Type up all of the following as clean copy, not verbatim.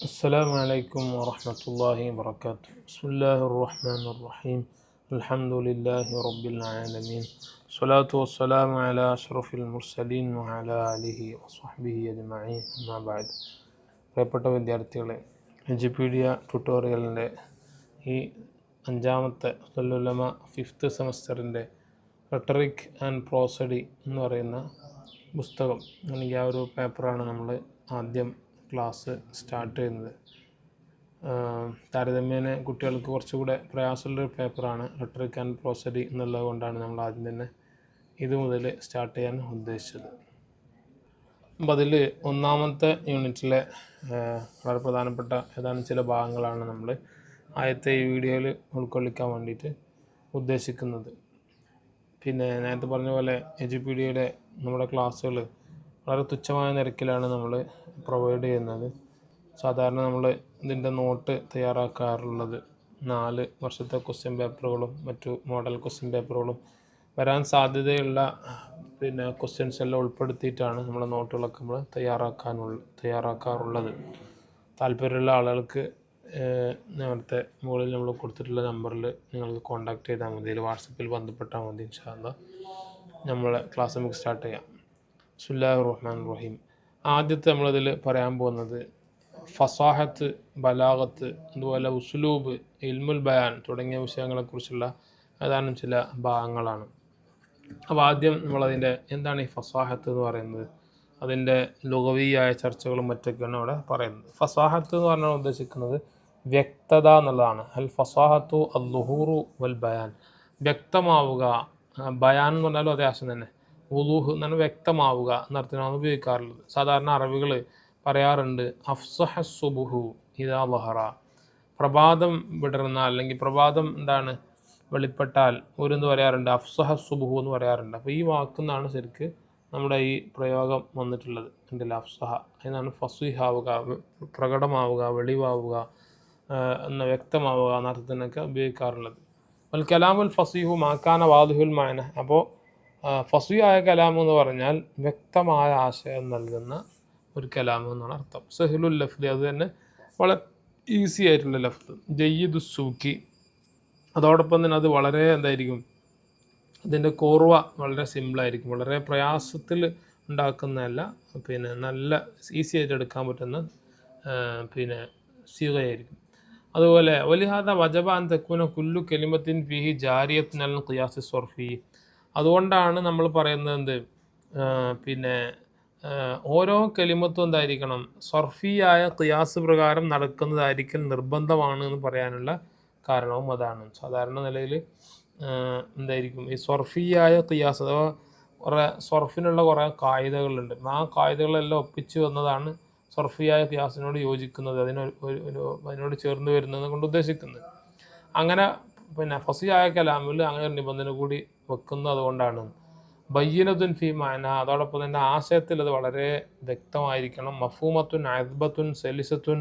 السلام عليكم ورحمة الله وبركاته. بسم الله الرحمن الرحيم. الحمد لله رب العالمين. الصلاة والسلام على أشرف المرسلين وعلى آله وصحبه أجمعين. أما بعد. പ്രിയപ്പെട്ട വിദ്യാർത്ഥികളെ, എജുപീഡിയ ട്യൂട്ടോറിയലിൻ്റെ ഈ അഞ്ചാമത്തെ ഉലമ 5th സെമസ്റ്ററിൻ്റെ റെട്ടറിക് ആൻഡ് പ്രോസഡി എന്ന് പറയുന്ന പുസ്തകം അല്ലെങ്കിൽ ആ ഒരു പേപ്പറാണ് നമ്മൾ ആദ്യം ക്ലാസ് സ്റ്റാർട്ട് ചെയ്യുന്നത്. താരതമ്യേന കുട്ടികൾക്ക് കുറച്ചുകൂടെ പ്രയാസമുള്ളൊരു പേപ്പറാണ് റെട്ടറിക് ആൻഡ് പ്രോസഡി എന്നുള്ളത് കൊണ്ടാണ് നമ്മൾ ആദ്യം തന്നെ ഇത് മുതൽ സ്റ്റാർട്ട് ചെയ്യാൻ ഉദ്ദേശിച്ചത്. അപ്പോൾ അതിൽ ഒന്നാമത്തെ യൂണിറ്റിലെ വളരെ പ്രധാനപ്പെട്ട ഏതാനും ചില ഭാഗങ്ങളാണ് നമ്മൾ ആദ്യത്തെ ഈ വീഡിയോയിൽ ഉൾക്കൊള്ളിക്കാൻ വേണ്ടിയിട്ട് ഉദ്ദേശിക്കുന്നത്. പിന്നെ നേരത്തെ പറഞ്ഞ പോലെ എജുപീഡിയയുടെ നമ്മുടെ ക്ലാസ്സുകൾ വളരെ തുച്ഛമായ നിരക്കിലാണ് നമ്മൾ പ്രൊവൈഡ് ചെയ്യുന്നത്. സാധാരണ നമ്മൾ ഇതിൻ്റെ നോട്ട് തയ്യാറാക്കാറുള്ളത് 4 വർഷത്തെ ക്വസ്റ്റ്യൻ പേപ്പറുകളും മറ്റു മോഡൽ ക്വസ്റ്റ്യൻ പേപ്പറുകളും വരാൻ സാധ്യതയുള്ള ക്വസ്റ്റ്യൻസ് എല്ലാം ഉൾപ്പെടുത്തിയിട്ടാണ് നമ്മുടെ നോട്ടുകളൊക്കെ നമ്മൾ തയ്യാറാക്കാറുള്ളത്. താല്പര്യമുള്ള ആളുകൾക്ക് നേരത്തെ മുകളിൽ നമ്മൾ കൊടുത്തിട്ടുള്ള നമ്പറിൽ നിങ്ങൾക്ക് കോൺടാക്ട് ചെയ്താൽ മതി, അതിൽ വാട്സപ്പിൽ ബന്ധപ്പെട്ടാൽ മതി. ഇൻഷാ അല്ലാഹ് നമ്മളെ ക്ലാസ് നമുക്ക് സ്റ്റാർട്ട് ചെയ്യാം. ബിസ്മില്ലാഹിർ റഹ്മാനിർ റഹീം. ആദ്യത്തെ നമ്മളതിൽ പറയാൻ പോകുന്നത് ഫസാഹത്ത്, ബലാഗത്ത്, അതുപോലെ ഉസ്ലൂബ്, ഇൽമുൽ ബയാൻ തുടങ്ങിയ വിഷയങ്ങളെക്കുറിച്ചുള്ള ഏതാനും ചില ഭാഗങ്ങളാണ്. അപ്പോൾ ആദ്യം നമ്മളതിൻ്റെ എന്താണ് ഈ ഫസാഹത്ത് എന്ന് പറയുന്നത്, അതിൻ്റെ ലുഗവിയായ ചർച്ചകളും മറ്റൊക്കെയാണ് അവിടെ പറയുന്നത്. ഫസാഹത്ത് എന്ന് പറഞ്ഞാൽ ഉദ്ദേശിക്കുന്നത് വ്യക്തത എന്നുള്ളതാണ്. അൽ ഫസാഹത്തു അൽ ലുഹൂറു വൽ ബയാൻ, വ്യക്തമാവുക. ബയാൻ എന്ന് പറഞ്ഞാലും അതേ ആശയം തന്നെ. വുളൂഹ് എന്ന് പറഞ്ഞാൽ വ്യക്തമാവുക എന്നർത്ഥത്തിനാണ് ഉപയോഗിക്കാറുള്ളത്. സാധാരണ അറബികൾ പറയാറുണ്ട് അഫ്സഹ സുബുഹു ഇദാ ലഹറ, പ്രഭാതം വിടർന്നാൽ അല്ലെങ്കിൽ പ്രഭാതം വെളിപ്പെട്ടാൽ ഒരു പറയാറുണ്ട് അഫ്സഹ സുബുഹു എന്ന് പറയാറുണ്ട്. അപ്പോൾ ഈ വാക്കുന്നാണ് ശരിക്ക് നമ്മുടെ ഈ പ്രയോഗം വന്നിട്ടുള്ളത്. ഉണ്ടല്ലോ, അഫ്സഹ എന്നാണ് ഫസ്വിഹാവുക, പ്രകടമാവുക, വെളിവാവുക എന്ന വ്യക്തമാവുക എന്നർത്ഥത്തിനൊക്കെ ഉപയോഗിക്കാറുള്ളത്. അൽ കലാമുൽ ഫസീഹു മാക്കാന വാദിഹുൽ മാന. അപ്പോൾ ഫസ്വിയായ കലാം എന്ന് പറഞ്ഞാൽ വ്യക്തമായ ആശയം നൽകുന്ന ഒരു കലാം എന്നാണ് അർത്ഥം. സഹിലുൽ ലഫ്ദി, അത് തന്നെ വളരെ ഈസി ആയിട്ടുള്ള ലഫ്ദ്. ജയ്യിദു സൂക്കി, അതോടൊപ്പം തന്നെ അത് വളരെ അതിൻ്റെ കോർവ വളരെ സിമ്പിളായിരിക്കും, വളരെ പ്രയാസത്തിൽ ഉണ്ടാക്കുന്നതല്ല, നല്ല ഈസി ആയിട്ട് എടുക്കാൻ പറ്റുന്ന സീഗയായിരിക്കും. അതുപോലെ വലിഹാദ വജബ അൻ തക്കൂന കുല്ലു കലിമത്തിൻ ഫീഹി ജാരിയത്തിൻ അൽ ഖിയാസ് സ്വർഫി. അതുകൊണ്ടാണ് നമ്മൾ പറയുന്നത് ഓരോ കലിമത്തും എന്തായിരിക്കണം, സർഫിയായ ഖിയാസ് പ്രകാരം നടക്കുന്നതായിരിക്കൽ നിർബന്ധമാണ് എന്ന് പറയാനുള്ള കാരണവും അതാണ്. സാധാരണ നിലയിൽ ഈ സർഫിയായ ഖിയാസ് അഥവാ സർഫിനുള്ള കുറേ കായികകളുണ്ട്. ആ കായികകളെല്ലാം ഒപ്പിച്ച് വന്നതാണ് സർഫിയായ ഖിയാസിനോട് യോജിക്കുന്നത്, അതിനോട് ചേർന്ന് വരുന്നത് കൊണ്ട് ഉദ്ദേശിക്കുന്നത്. അങ്ങനെ ഫസിയായ കലാമിൽ അങ്ങനെ ഒരു നിബന്ധന കൂടി വെക്കുന്നത് അതുകൊണ്ടാണ്. ബയ്യനത്തുൻ ഫി മാന, അതോടൊപ്പം തന്നെ ആശയത്തിൽ അത് വളരെ വ്യക്തമായിരിക്കണം. മഫൂമത്തുൻ അദ്ബത്തുൻ സെലിസത്തുൻ,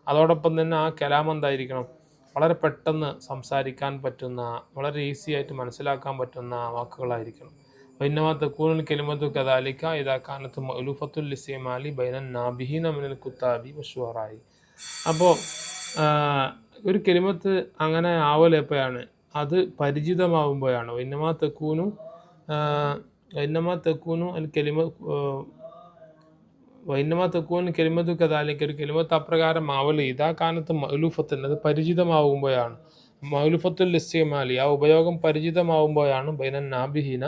അതോടൊപ്പം തന്നെ ആ കലാം എന്തായിരിക്കണം, വളരെ പെട്ടെന്ന് സംസാരിക്കാൻ പറ്റുന്ന, വളരെ ഈസി ആയിട്ട് മനസ്സിലാക്കാൻ പറ്റുന്ന വാക്കുകളായിരിക്കണം. വൈന്നമാ തകൂനുൽ കലിമത്തു കദാലിക ഇദാ കാനത്ത് മഅലൂഫത്തുൽ ലിസ്തിമാലി ബൈനൻ നാബിഹീന മിനൽ കുത്താബി വശുഅറായി. അപ്പോൾ ഒരു കലിമത്ത് അങ്ങനെ ആവൽ എപ്പോഴാണ്, അത് പരിചിതമാവുമ്പോഴാണ്. വൈന്നമാ തകൂനു കലിമത്തു കദാലിക, ഒരു കലിമത്ത് അപ്രകാരം ആവൽ ഇദാ കാനത്ത് മഅലൂഫത്തുൻ, അത് പരിചിതമാവുമ്പോഴാണ്. മഅലൂഫത്തുൽ ഇസ്തിമാലി, ആ ഉപയോഗം പരിചിതമാവുമ്പോഴാണ് ബൈനൻ നാബിഹീന,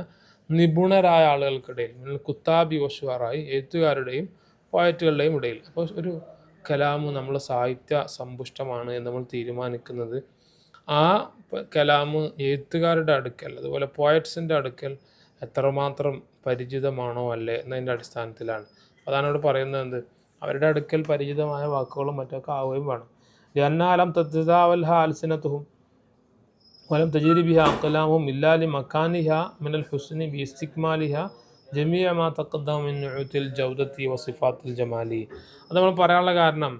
നിപുണരായ ആളുകൾക്കിടയിൽ, കുത്താബി വശുഅറായി, എഴുത്തുകാരുടെയും പോയറ്റുകളുടെയും ഇടയിൽ. അപ്പോൾ ഒരു കലാമ് നമ്മൾ സാഹിത്യ സമ്പുഷ്ടമാണ് എന്ന് നമ്മൾ തീരുമാനിക്കുന്നത് ആ കലാമ് എഴുത്തുകാരുടെ അടുക്കൽ, അതുപോലെ പോയറ്റ്സിൻ്റെ അടുക്കൽ എത്രമാത്രം പരിചിതമാണോ അല്ലേ എന്നതിൻ്റെ അടിസ്ഥാനത്തിലാണ്. അതാണ് ഇവിടെ പറയുന്നത്, അവരുടെ അടുക്കൽ പരിചിതമായ വാക്കുകളും മറ്റൊക്കെ ആവുകയും വേണം. ലഅന്നഹും തതദാവൽഹ അൽസിനതുഹും വലം തജ്രി ബിഹാ അഖ്ലാമുഹും ഇല്ലാ ലിമകാനിഹാ മിനൽ ഹുസ്നി ബിഇസ്തിക്മാലിഹാ ജമീഅ മാ തഖദ്ദമ മിൻ നുഅൂതിൽ ജൗദത്തി വസിഫാത്തിൽ ജമാലി. അത് നമ്മൾ പറയാനുള്ള കാരണം,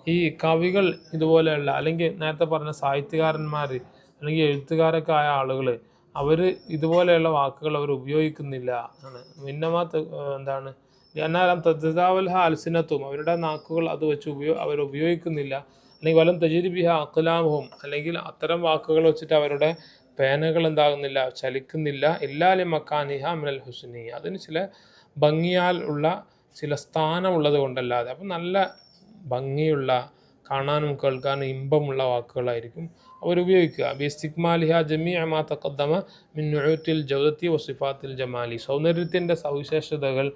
ഈ കവികൾ ഇതുപോലെയുള്ള അല്ലെങ്കിൽ നേരത്തെ പറഞ്ഞ സാഹിത്യകാരന്മാർ അല്ലെങ്കിൽ എഴുത്തുകാരൊക്കെ ആയ ആളുകൾ അവർ ഇതുപോലെയുള്ള വാക്കുകൾ അവർ ഉപയോഗിക്കുന്നില്ല. എന്നാലും തദ്ദാവൽഹ അൽസിനത്തും അവരുടെ നാക്കുകൾ അത് വെച്ച് അവർ ഉപയോഗിക്കുന്നില്ല, അല്ലെങ്കിൽ വലം തജിരിബിഹ അഖ്ലാമുഹും അല്ലെങ്കിൽ അത്തരം വാക്കുകൾ വെച്ചിട്ട് അവരുടെ പേനകൾ എന്താകുന്നില്ല, ചലിക്കുന്നില്ല, ഇല്ലാലി മക്കാനിഹ മിനൽ ഹുസ്നി അതിന് ചില ഭംഗിയാൽ ഉള്ള ചില സ്ഥാനമുള്ളത് കൊണ്ടല്ലാതെ. അപ്പം നല്ല ഭംഗിയുള്ള കാണാനും കേൾക്കാനും ഇമ്പമുള്ള വാക്കുകളായിരിക്കും അവരുപയോഗിക്കുക. ബിസ്തിക്മാലിഹ ജമീഅ മാ തഖദ്ദമ മിൻ നുഊത്തിൽ ജൗദത്തി വസിഫാത്തിൽ ജമാലി സൗന്ദര്യത്തിൻ്റെ സവിശേഷതകൾ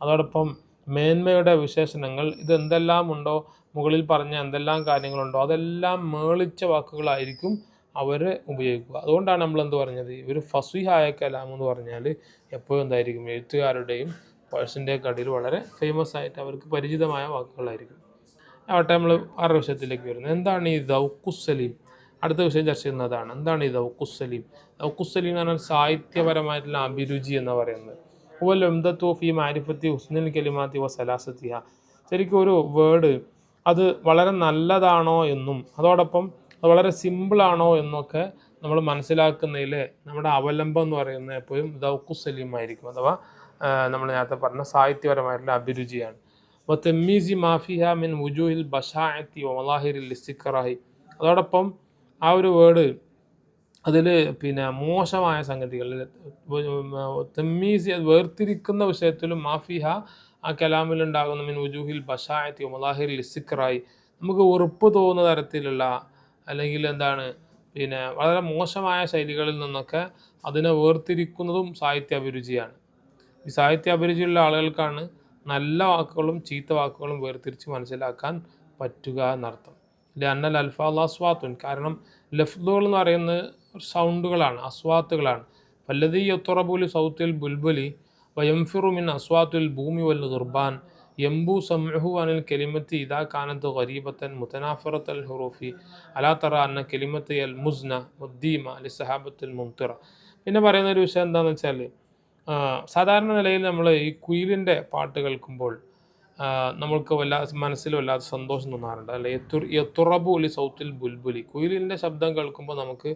അതോടൊപ്പം മേന്മയുടെ വിശേഷണങ്ങൾ ഇതെന്തെല്ലാം ഉണ്ടോ, മുകളിൽ പറഞ്ഞ എന്തെല്ലാം കാര്യങ്ങളുണ്ടോ അതെല്ലാം മേളിച്ച വാക്കുകളായിരിക്കും അവർ ഉപയോഗിക്കുക. അതുകൊണ്ടാണ് നമ്മൾ എന്ത് പറഞ്ഞത്, ഇവർ ഫസ്വിഹായ കലാം എന്ന് പറഞ്ഞാൽ എപ്പോഴും എന്തായിരിക്കും എഴുത്തുകാരുടെയും പേഴ്സിൻ്റെയൊക്കെ അടിയിൽ വളരെ ഫേമസ് ആയിട്ട് അവർക്ക് പരിചിതമായ വാക്കുകളായിരിക്കും. ആവട്ടെ, നമ്മൾ ആറ് വിഷയത്തിലേക്ക് വരുന്നത്. എന്താണ് ഈ ദൗഖുസ്സലീം? അടുത്ത വിഷയം ചർച്ച ചെയ്യുന്നതാണ്. എന്താണ് ഈ ദൗഖുസ്സലീം? ദൗഖുസ്സലീം എന്ന് പറഞ്ഞാൽ സാഹിത്യപരമായിട്ടുള്ള അഭിരുചി എന്ന് പറയുന്നത്. ഹുവൽ ഉംദത്തു ഫി മാരിഫത്തി ഹുസ്നുൽ കലിമാത്തി വ സലാസത്തിഹ. ശരിക്കും ഒരു വേർഡ് അത് വളരെ നല്ലതാണോ എന്നും അതോടൊപ്പം അത് വളരെ സിമ്പിളാണോ എന്നൊക്കെ നമ്മൾ മനസ്സിലാക്കുന്നതിൽ നമ്മുടെ അവലംബം എന്ന് പറയുന്നത് എപ്പോഴും ദൗഖുസ്സലീം ആയിരിക്കും. അഥവാ നമ്മൾ നേരത്തെ പറഞ്ഞ സാഹിത്യപരമായിട്ടുള്ള അഭിരുചിയാണ്. തെമ്മീസി മാഫിഹ മിൻ വുജൂഹിൽ ബഷാഅത്തി വ മലാഹിറിൽ ഇസ്തിക്റാഹി. അതോടൊപ്പം ആ ഒരു വേർഡ് അതിൽ മോശമായ സംഗതികളിൽ തെമ്മീസി വേർതിരിക്കുന്ന വിഷയത്തിലും മാഫിഹ ആ കലാമിലുണ്ടാകുന്ന മിൻ വുജൂഹിൽ ബഷാഅത്തി വ മലാഹിറിൽ ഇസ്തിക്റാഹി നമുക്ക് ഉറപ്പ് തോന്നുന്ന തരത്തിലുള്ള അല്ലെങ്കിൽ എന്താണ് വളരെ മോശമായ ശൈലികളിൽ നിന്നൊക്കെ അതിനെ വേർതിരിക്കുന്നതും സാഹിത്യ അഭിരുചിയാണ്. ഈ സാഹിത്യ അഭിരുചിയുള്ള ആളുകൾക്കാണ് നല്ല വാക്കുകളും ചീത്ത വാക്കുകളും വേർതിരിച്ച് മനസ്സിലാക്കാൻ പറ്റുക എന്നർത്ഥം. അന്നൽ അൽഫാദ് അസ്വാത്തുൻ, കാരണം ലഫ്ദുകൾ എന്ന് പറയുന്നത് സൗണ്ടുകളാണ്, അസ്വാത്തുകളാണ്. വല്ലദീ യത്റബുലി സൗത്തിൽ ബുൽബുലി വയംഫിറു മിൻ അസ്വാത്തുൽ ഭൂമി വൽ ഗുർബാൻ യംബു സംഉഹു അനിൽ കലിമത്തി ഇദാ കാനത്ത് ഗരീബത്തൻ മുതനാഫിറത്തൽ ഹുറൂഫി അലാ തറ അന്ന കലിമത്തി അൽ മുസ്ന മുദ്ദീമ ലിസഹാബത്തുൽ മുംതിറ. പിന്നെ പറയുന്ന ഒരു വിഷയം എന്താണെന്ന് വെച്ചാൽ, സാധാരണ നിലയിൽ നമ്മൾ ഈ കുയിലിൻ്റെ പാട്ട് കേൾക്കുമ്പോൾ നമ്മൾക്ക് മനസ്സിൽ വല്ലാത്ത സന്തോഷം തോന്നാറുണ്ട് അല്ലെ. യത്തുറബു അലി സൗത്തിൽ ബുൽബുലി, കുയിലിൻ്റെ ശബ്ദം കേൾക്കുമ്പോൾ നമുക്ക്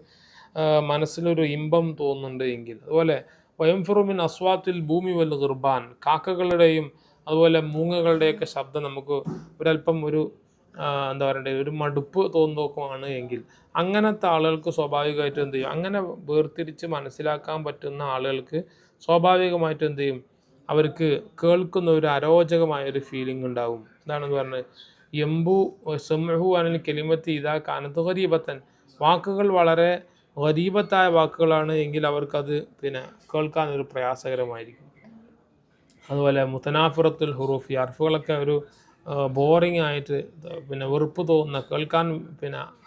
മനസ്സിലൊരു ഇമ്പം തോന്നുന്നുണ്ട് എങ്കിൽ, അതുപോലെ വയംഫിറുമിൻ അസ്വാത്തിൽ ഭൂമി വൽ ഗുർബാൻ, കാക്കകളുടെയും അതുപോലെ മൂങ്ങകളുടെയൊക്കെ ശബ്ദം നമുക്ക് ഒരല്പം എന്താ പറയണ്ടേ ഒരു മടുപ്പ് തോന്നുന്നോക്കുമാണ് എങ്കിൽ അങ്ങനത്തെ ആളുകൾക്ക് സ്വാഭാവികമായിട്ടും എന്ത് ചെയ്യും, അങ്ങനെ വേർതിരിച്ച് മനസ്സിലാക്കാൻ പറ്റുന്ന ആളുകൾക്ക് സ്വാഭാവികമായിട്ടും എന്ത് ചെയ്യും, അവർക്ക് കേൾക്കുന്ന ഒരു അരോചകമായ ഒരു ഫീലിംഗ് ഉണ്ടാവും. എന്താണെന്ന് പറഞ്ഞത്, എംബു സെംഹു അനിൽ കെലിമത്തി ഇതാ കാനത്ത് ഗരീബത്തൻ, വാക്കുകൾ വളരെ ഗരീബത്തായ വാക്കുകളാണ് എങ്കിൽ അവർക്കത് കേൾക്കാനൊരു പ്രയാസകരമായിരിക്കും. അതുപോലെ മുത്തനാഫിറത്തുൽ ഹുറൂഫി, അർഫുകളൊക്കെ ഒരു ബോറിംഗ് ആയിട്ട് വെറുപ്പ് തോന്നുന്ന, കേൾക്കാൻ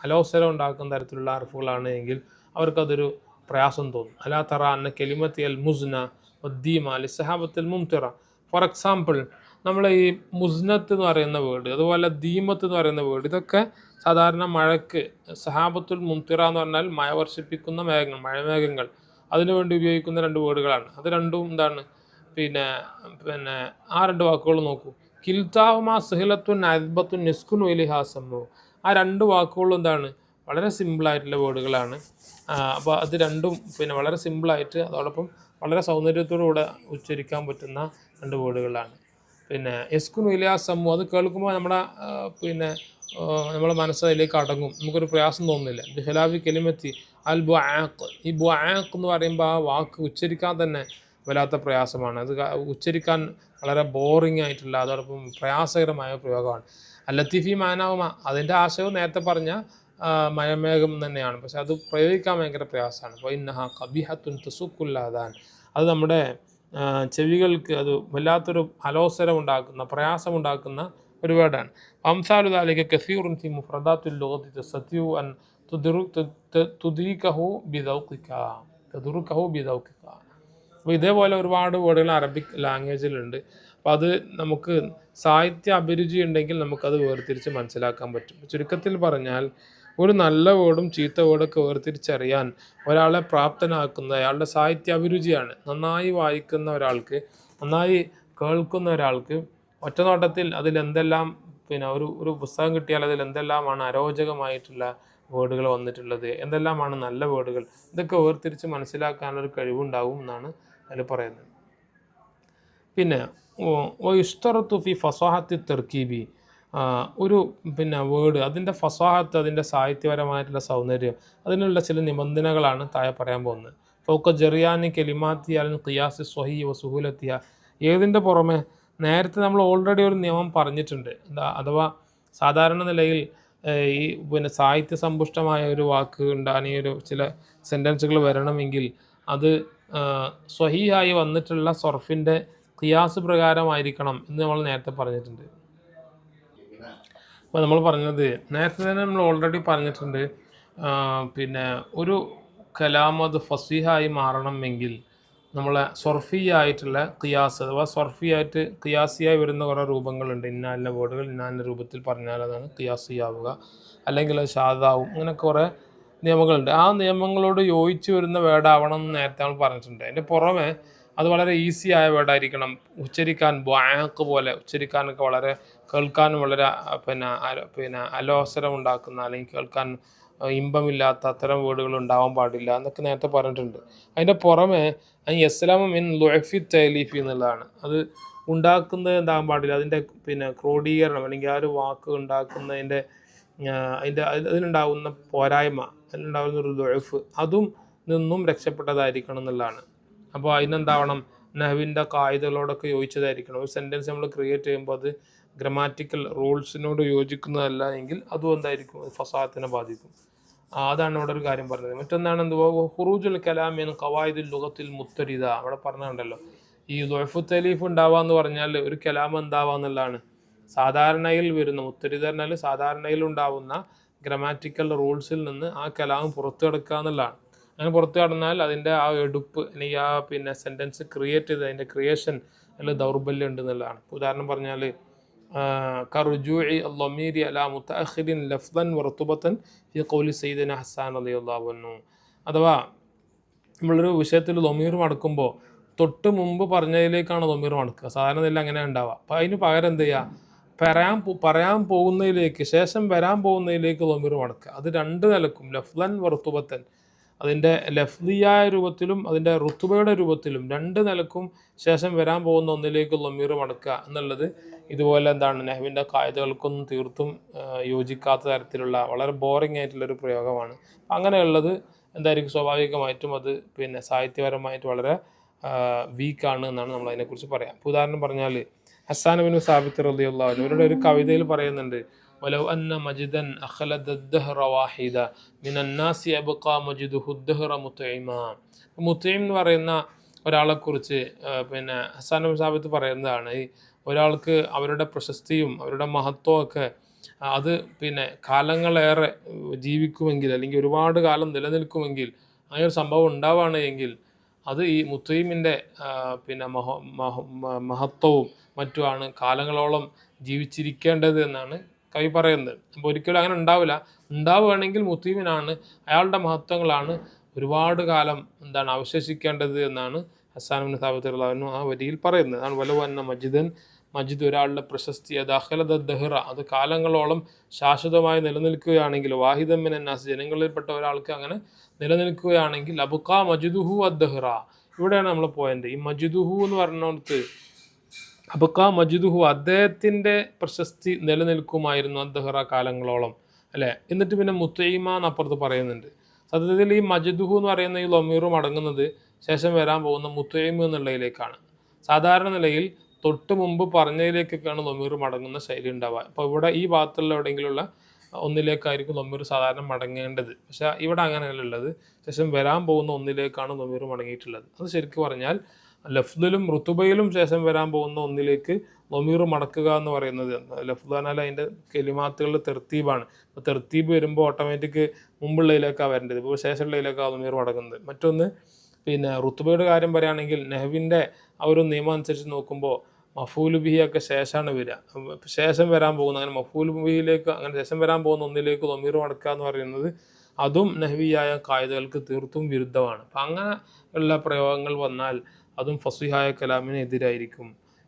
അലോസരം ഉണ്ടാക്കുന്ന തരത്തിലുള്ള അർഫുകളാണ് എങ്കിൽ അവർക്കതൊരു പ്രയാസം തോന്നും. അലാ തറ അന്ന കെലിമത്തി അൽ മുസ്ന ഉദ്ദീമ ലിസഹാബത്തുൽ മുംതിറ. ഫോർ എക്സാമ്പിൾ, നമ്മൾ ഈ മുസ്നത്ത് എന്ന് പറയുന്ന വേർഡ്, അതുപോലെ ദീമത്ത് എന്ന് പറയുന്ന വേർഡ്, ഇതൊക്കെ സാധാരണ മഴയ്ക്ക് സഹാബത്തുൽ മുംതിറ എന്ന് പറഞ്ഞാൽ മഴ വർഷിപ്പിക്കുന്ന മേഘങ്ങൾ, മഴമേഘങ്ങൾ, അതിനുവേണ്ടി ഉപയോഗിക്കുന്ന രണ്ട് വേർഡുകളാണ്. അത് രണ്ടും എന്താണ് ആ രണ്ട് വാക്കുകൾ നോക്കൂ. കിൽത്താഹുമാ സഹിലത്തുൻ അദ്ബത്തുൻ നിസ്കുൻ വലിഹാസമ്മു. ആ രണ്ട് വാക്കുകളും എന്താണ് വളരെ സിമ്പിളായിട്ടുള്ള വേർഡുകളാണ്. അപ്പോൾ അത് രണ്ടും വളരെ സിമ്പിളായിട്ട് അതോടൊപ്പം വളരെ സൗന്ദര്യത്തോടുകൂടെ ഉച്ചരിക്കാൻ പറ്റുന്ന രണ്ട് വേർഡുകളാണ്. എസ്കുൻ വലിഹാസമ്മു, അത് കേൾക്കുമ്പോൾ നമ്മളെ മനസ്സിലേക്ക് അടങ്ങും, നമുക്കൊരു പ്രയാസം തോന്നുന്നില്ല. ബിഹലാഫി കെലിമത്തി അൽ ബുആഖ്, ഈ ബുആഖ് എന്ന് പറയുമ്പോൾ ആ വാക്ക് ഉച്ചരിക്കാൻ തന്നെ വല്ലാത്ത പ്രയാസമാണ്. അത് ഉച്ചരിക്കാൻ വളരെ ബോറിംഗ് ആയിട്ടുള്ള അതോടൊപ്പം പ്രയാസകരമായ പ്രയോഗമാണ്. ലത്തീഫി മാനാവുമ, അതിൻ്റെ ആശയവും നേരത്തെ പറഞ്ഞ മഴമേഘം തന്നെയാണ്, പക്ഷെ അത് പ്രയോഗിക്കാൻ ഭയങ്കര പ്രയാസമാണ്. അപ്പോൾ ഇന്നഹ കബിഹത്തുൻ തസുക്കുല്ലാദാൻ, അത് നമ്മുടെ ചെവികൾക്ക് അത് വല്ലാത്തൊരു അലോസരം ഉണ്ടാക്കുന്ന, പ്രയാസമുണ്ടാക്കുന്ന ഒരു വേർഡാണ്. അംസാലു ദാലിക കസീറുൻ ഫി മുഫ്രദാത്തുൽ ലുഗത്തി തസ്തതിഉ അൻ തുദ്രികഹു ബിദൗഖിക. അപ്പോൾ ഇതേപോലെ ഒരുപാട് വേർഡുകൾ അറബിക് ലാംഗ്വേജിലുണ്ട്. അപ്പോൾ അത് നമുക്ക് സാഹിത്യ അഭിരുചി ഉണ്ടെങ്കിൽ നമുക്കത് വേർതിരിച്ച് മനസ്സിലാക്കാൻ പറ്റും. ചുരുക്കത്തിൽ പറഞ്ഞാൽ ഒരു നല്ല വേർഡും ചീത്ത വേർഡൊക്കെ വേർതിരിച്ചറിയാൻ ഒരാളെ പ്രാപ്തനാക്കുന്ന അയാളുടെ സാഹിത്യ അഭിരുചിയാണ്. നന്നായി വായിക്കുന്ന ഒരാൾക്ക്, നന്നായി കേൾക്കുന്ന ഒരാൾക്ക് ഒറ്റനോട്ടത്തിൽ അതിലെന്തെല്ലാം ഒരു പുസ്തകം കിട്ടിയാൽ അതിൽ എന്തെല്ലാമാണ് അരോചകമായിട്ടുള്ള വേർഡുകൾ വന്നിട്ടുള്ളത്, എന്തെല്ലാമാണ് നല്ല വേർഡുകൾ, ഇതൊക്കെ വേർതിരിച്ച് മനസ്സിലാക്കാനൊരു കഴിവുണ്ടാവും എന്നാണ് അതിൽ പറയുന്നത്. പിന്നെ ഇഷ്തറത്തു ഫി ഫസാഹത്തി തെർക്കീബി, ഒരു വേർഡ് അതിൻ്റെ ഫസാഹത്ത്, അതിൻ്റെ സാഹിത്യപരമായിട്ടുള്ള സൗന്ദര്യം, അതിനുള്ള ചില നിബന്ധനകളാണ് താഴെ പറയാൻ പോകുന്നത്. ഫൗക ജറിയാനി കെലിമാത്തി അൽ ഖിയാസ് സ്വഹി വ സുഹൂലത്തിയ, ഏതിൻ്റെ പുറമെ നേരത്തെ നമ്മൾ ഓൾറെഡി ഒരു നിയമം പറഞ്ഞിട്ടുണ്ട്. അഥവാ സാധാരണ നിലയിൽ ഈ സാഹിത്യ സമ്പുഷ്ടമായ ഒരു വാക്ക് ഉണ്ടാകുന്ന ഒരു ചില സെൻറ്റൻസുകൾ വരണമെങ്കിൽ അത് സ്വഹീഹായി വന്നിട്ടുള്ള സർഫിൻ്റെ ഖിയാസ് പ്രകാരമായിരിക്കണം എന്ന് നമ്മൾ നേരത്തെ പറഞ്ഞിട്ടുണ്ട്. അപ്പോൾ നമ്മൾ പറഞ്ഞത് നേരത്തെ തന്നെ നമ്മൾ ഓൾറെഡി പറഞ്ഞിട്ടുണ്ട്, ഒരു കലാം അത് ഫസീഹായി മാറണമെങ്കിൽ നമ്മളെ സർഫിയായിട്ടുള്ള ഖിയാസ് അഥവാ സർഫിയായിട്ട് ഖിയാസിയായി വരുന്ന കുറേ രൂപങ്ങളുണ്ട്. ഇന്നാലിൻ്റെ വേർഡുകൾ ഇന്നാലിൻ്റെ രൂപത്തിൽ പറഞ്ഞാൽ അതാണ് ഖിയാസിയാവുക, അല്ലെങ്കിൽ അത് ഷാദാവും. അങ്ങനെ കുറേ നിയമങ്ങളുണ്ട്. ആ നിയമങ്ങളോട് യോജിച്ച് വരുന്ന വേർഡാവണം എന്ന് നേരത്തെ നമ്മൾ പറഞ്ഞിട്ടുണ്ട്. അതിൻ്റെ പുറമെ അത് വളരെ ഈസി ആയ വേർഡായിരിക്കണം. ഉച്ചരിക്കാൻ ബ്വാക്ക് പോലെ ഉച്ചരിക്കാനൊക്കെ വളരെ, കേൾക്കാനും വളരെ അലോസരം ഉണ്ടാക്കുന്ന അല്ലെങ്കിൽ കേൾക്കാൻ ഇമ്പമില്ലാത്ത അത്തരം വേർഡുകൾ ഉണ്ടാവാൻ പാടില്ല എന്നൊക്കെ നേരത്തെ പറഞ്ഞിട്ടുണ്ട്. അതിൻ്റെ പുറമെ യസ്ലാമ മിൻ ലുഅഫി തഅലീഫി എന്നുള്ളതാണ്. അത് ഉണ്ടാക്കുന്നത് എന്താകാൻ പാടില്ല, അതിൻ്റെ ക്രോഡീകരണം അല്ലെങ്കിൽ ആ ഒരു വാക്ക് ഉണ്ടാക്കുന്നതിൻ്റെ അതിനുണ്ടാകുന്ന പോരായ്മ, അതിനുണ്ടാകുന്ന ഒരു ലുഅഫ് അതും നിന്നും രക്ഷപ്പെട്ടതായിരിക്കണം എന്നുള്ളതാണ്. അപ്പോൾ അതിനെന്താവണം, നഹ്വിൻ്റെ കായികകളോടൊക്കെ യോജിച്ചതായിരിക്കണം. ഒരു സെൻറ്റൻസ് നമ്മൾ ക്രിയേറ്റ് ചെയ്യുമ്പോൾ അത് ഗ്രമാറ്റിക്കൽ റൂൾസിനോട് യോജിക്കുന്നതല്ല എങ്കിൽ അതും എന്തായിരിക്കും, ഫസാഹത്തിനെ ബാധിക്കും. അതാണ് ഇവിടെ ഒരു കാര്യം പറഞ്ഞത്. മറ്റൊന്നാണ് ഹുറൂജുൽ കലാമിൻ ഖവായിദുൽ ലുഗത്തിൽ മുത്തരിദ. അവിടെ പറഞ്ഞിട്ടുണ്ടല്ലോ, ഈ ദുഅഫു തലീഫ് ഉണ്ടാവുക എന്ന് പറഞ്ഞാൽ ഒരു കലാം എന്താവുക എന്നുള്ളതാണ്. സാധാരണയിൽ വരുന്ന മുത്തരിദ പറഞ്ഞാൽ സാധാരണയിൽ ഉണ്ടാവുന്ന ഗ്രമാറ്റിക്കൽ റൂൾസിൽ നിന്ന് ആ കലാം പുറത്തു കിടക്കുക എന്നുള്ളതാണ്. അങ്ങനെ പുറത്തു കടന്നാൽ അതിൻ്റെ ആ എടുപ്പ് അല്ലെങ്കിൽ ആ സെൻറ്റൻസ് ക്രിയേറ്റ് ചെയ്ത് അതിൻ്റെ ക്രിയേഷൻ അതിൽ ദൗർബല്യം ഉണ്ട് എന്നുള്ളതാണ്. ഉദാഹരണം പറഞ്ഞാൽ കറുജൂഇ അൽ-ളമീരി അലാ മുതഅഖിരിൻ ലഫ്ദൻ വറുതുബതൻ ഫി ഖൗലി സയ്യിദന ഹസ്സാൻ റളിയല്ലാഹു അൻഹു. അഥവാ നമ്മളൊരു വിഷയത്തിൽ ളമീർ മടക്കുമ്പോൾ തൊട്ട് മുമ്പ് പറഞ്ഞതിലേക്കാണ് ളമീർ മടക്കുക. സാധാരണ നില അങ്ങനെ ഉണ്ടാവുക. അപ്പോൾ അതിന് പകരം എന്ത് ചെയ്യുക, പറയാൻ പോകുന്നതിലേക്ക്, ശേഷം വരാൻ പോകുന്നതിലേക്ക് ളമീർ മടക്കുക. അത് രണ്ട് നിലക്കും, ലഫ്ദൻ വറുതുബതൻ, അതിൻ്റെ ലഫ്ദിയായ രൂപത്തിലും അതിൻ്റെ റുത്തുബയുടെ രൂപത്തിലും രണ്ട് നിലക്കും ശേഷം വരാൻ പോകുന്ന ഒന്നിലേക്ക് ളമീർ മടക്കുക എന്നുള്ളത് ഇതുപോലെ നഹ്വിൻ്റെ കായികകൾക്കൊന്നും തീർത്തും യോജിക്കാത്ത തരത്തിലുള്ള വളരെ ബോറിംഗ് ആയിട്ടുള്ളൊരു പ്രയോഗമാണ്. അങ്ങനെയുള്ളത് എന്തായിരിക്കും, സ്വാഭാവികമായിട്ടും അത് സാഹിത്യപരമായിട്ട് വളരെ വീക്കാണ് എന്നാണ് നമ്മൾ അതിനെക്കുറിച്ച് പറയാം. ഉദാഹരണം പറഞ്ഞാൽ ഹസ്സാൻ ബിൻ സാബിത്ത് റളിയല്ലാഹു അൻഹു അവരുടെ ഒരു കവിതയിൽ പറയുന്നുണ്ട്, വലൗ അന്ന മജിദൻ അഖലദ ദഹ്റ വാഹിദ മിനൻ നാസി അബ്ഖാ മജിദുഹു ദഹ്റ മുത്ഇമ. മുത്ഇം എന്ന് പറയുന്ന ഒരാളെക്കുറിച്ച് ഹസ്സാൻ ബിൻ സാബിത്ത് പറയുന്നതാണ്, ഈ ഒരാൾക്ക് അവരുടെ പ്രശസ്തിയും അവരുടെ മഹത്വവും ഒക്കെ അത് കാലങ്ങളേറെ ജീവിക്കുമെങ്കിൽ അല്ലെങ്കിൽ ഒരുപാട് കാലം നിലനിൽക്കുമെങ്കിൽ അങ്ങനെ ഒരു സംഭവം ഉണ്ടാവുകയാണ് എങ്കിൽ അത് ഈ മുത്ഇമിൻ്റെ മഹത്വവും മറ്റുമാണ് കാലങ്ങളോളം ജീവിച്ചിരിക്കേണ്ടത് എന്നാണ് കവി പറയുന്നത്. അപ്പോൾ ഒരിക്കലും അങ്ങനെ ഉണ്ടാവില്ല. ഉണ്ടാവുകയാണെങ്കിൽ മുത്ഇമിനാണ്, അയാളുടെ മഹത്വങ്ങളാണ് ഒരുപാട് കാലം അവശേഷിക്കേണ്ടത് എന്നാണ് ഹസ്സാൻ ബിൻ സാബിത്ത് റളിയല്ലാഹു അൻഹു ആ വരിയിൽ പറയുന്നത്. അതാണ് വലൗ അന്ന മജിദ് ഒരാളുടെ പ്രശസ്തി അത് അഖലദ ദഹ്റ, അത് കാലങ്ങളോളം ശാശ്വതമായി നിലനിൽക്കുകയാണെങ്കിൽ, വാഹിദൻ മിനൻ നാസ്, ജനങ്ങളിൽപ്പെട്ട ഒരാൾക്ക് അങ്ങനെ നിലനിൽക്കുകയാണെങ്കിൽ, അബ്ഖാ മജിദുഹു അദ്ദഹ്റ. ഇവിടെയാണ് നമ്മൾ പോയിന്റ്. ഈ മജിദുഹു എന്ന് പറഞ്ഞിടത്ത് അബ്ഖാ മജിദുഹു, അദ്ദേഹത്തിൻ്റെ പ്രശസ്തി നിലനിൽക്കുമായിരുന്നു അദ്ദഹ്റ, കാലങ്ങളോളം, അല്ലേ. എന്നിട്ട് മുത്ഇമ എന്നപ്പുറത്ത് പറയുന്നുണ്ട്. സത്യത്തിൽ ഈ മജിദുഹു എന്ന് പറയുന്ന ഈ ളമീറും അടങ്ങുന്നത് ശേഷം വരാൻ പോകുന്ന മുത്ഇം എന്നുള്ളതിലേക്കാണ്. സാധാരണ നിലയിൽ തൊട്ട് മുമ്പ് പറഞ്ഞതിലേക്കൊക്കെയാണ് ളമീർ മടങ്ങുന്ന ശൈലി ഉണ്ടാവുക. അപ്പോൾ ഇവിടെ ഈ ഭാഗത്തുള്ള എവിടെയെങ്കിലുള്ള ഒന്നിലേക്കായിരിക്കും ളമീർ സാധാരണ മടങ്ങേണ്ടത്. പക്ഷേ ഇവിടെ അങ്ങനെയല്ല ഉള്ളത്, ശേഷം വരാൻ പോകുന്ന ഒന്നിലേക്കാണ് ളമീർ മടങ്ങിയിട്ടുള്ളത്. അത് ശരിക്കും പറഞ്ഞാൽ ലഫ്ദിലും റുതുബയിലും ശേഷം വരാൻ പോകുന്ന ഒന്നിലേക്ക് ളമീർ മടക്കുക എന്ന് പറയുന്നത്, ലഫ്ദ് പറഞ്ഞാൽ അതിൻ്റെ കെലിമാത്തുകളുടെ തെർത്തീബാണ്. അപ്പോൾ തെർത്തീബ് വരുമ്പോൾ ഓട്ടോമാറ്റിക് മുമ്പുള്ളതിലേക്കാണ് വരേണ്ടത്, ഇപ്പോൾ ശേഷമുള്ളതിലേക്കാണ് ളമീർ മടങ്ങുന്നത്. മറ്റൊന്ന് റുതുബയുടെ കാര്യം പറയുകയാണെങ്കിൽ നഹ്വിൻ്റെ ആ ഒരു നിയമം അനുസരിച്ച് നോക്കുമ്പോൾ മഫൂലു ബിഹി ഒക്കെ ശേഷമാണ് വരിക. ശേഷം വരാൻ പോകുന്ന, അങ്ങനെ മഫൂലു ബിഹിയിലേക്ക്, അങ്ങനെ ശേഷം വരാൻ പോകുന്ന ഒന്നിലേക്ക് ളമീർ മടക്കുക എന്ന് പറയുന്നത് അതും നഹ്വിയായ കായികകൾക്ക് തീർത്തും വിരുദ്ധമാണ്. അപ്പം അങ്ങനെ ഉള്ള പ്രയോഗങ്ങൾ വന്നാൽ അതും ഫസ്വിഹായ കലാമിന് എതിരായിരിക്കും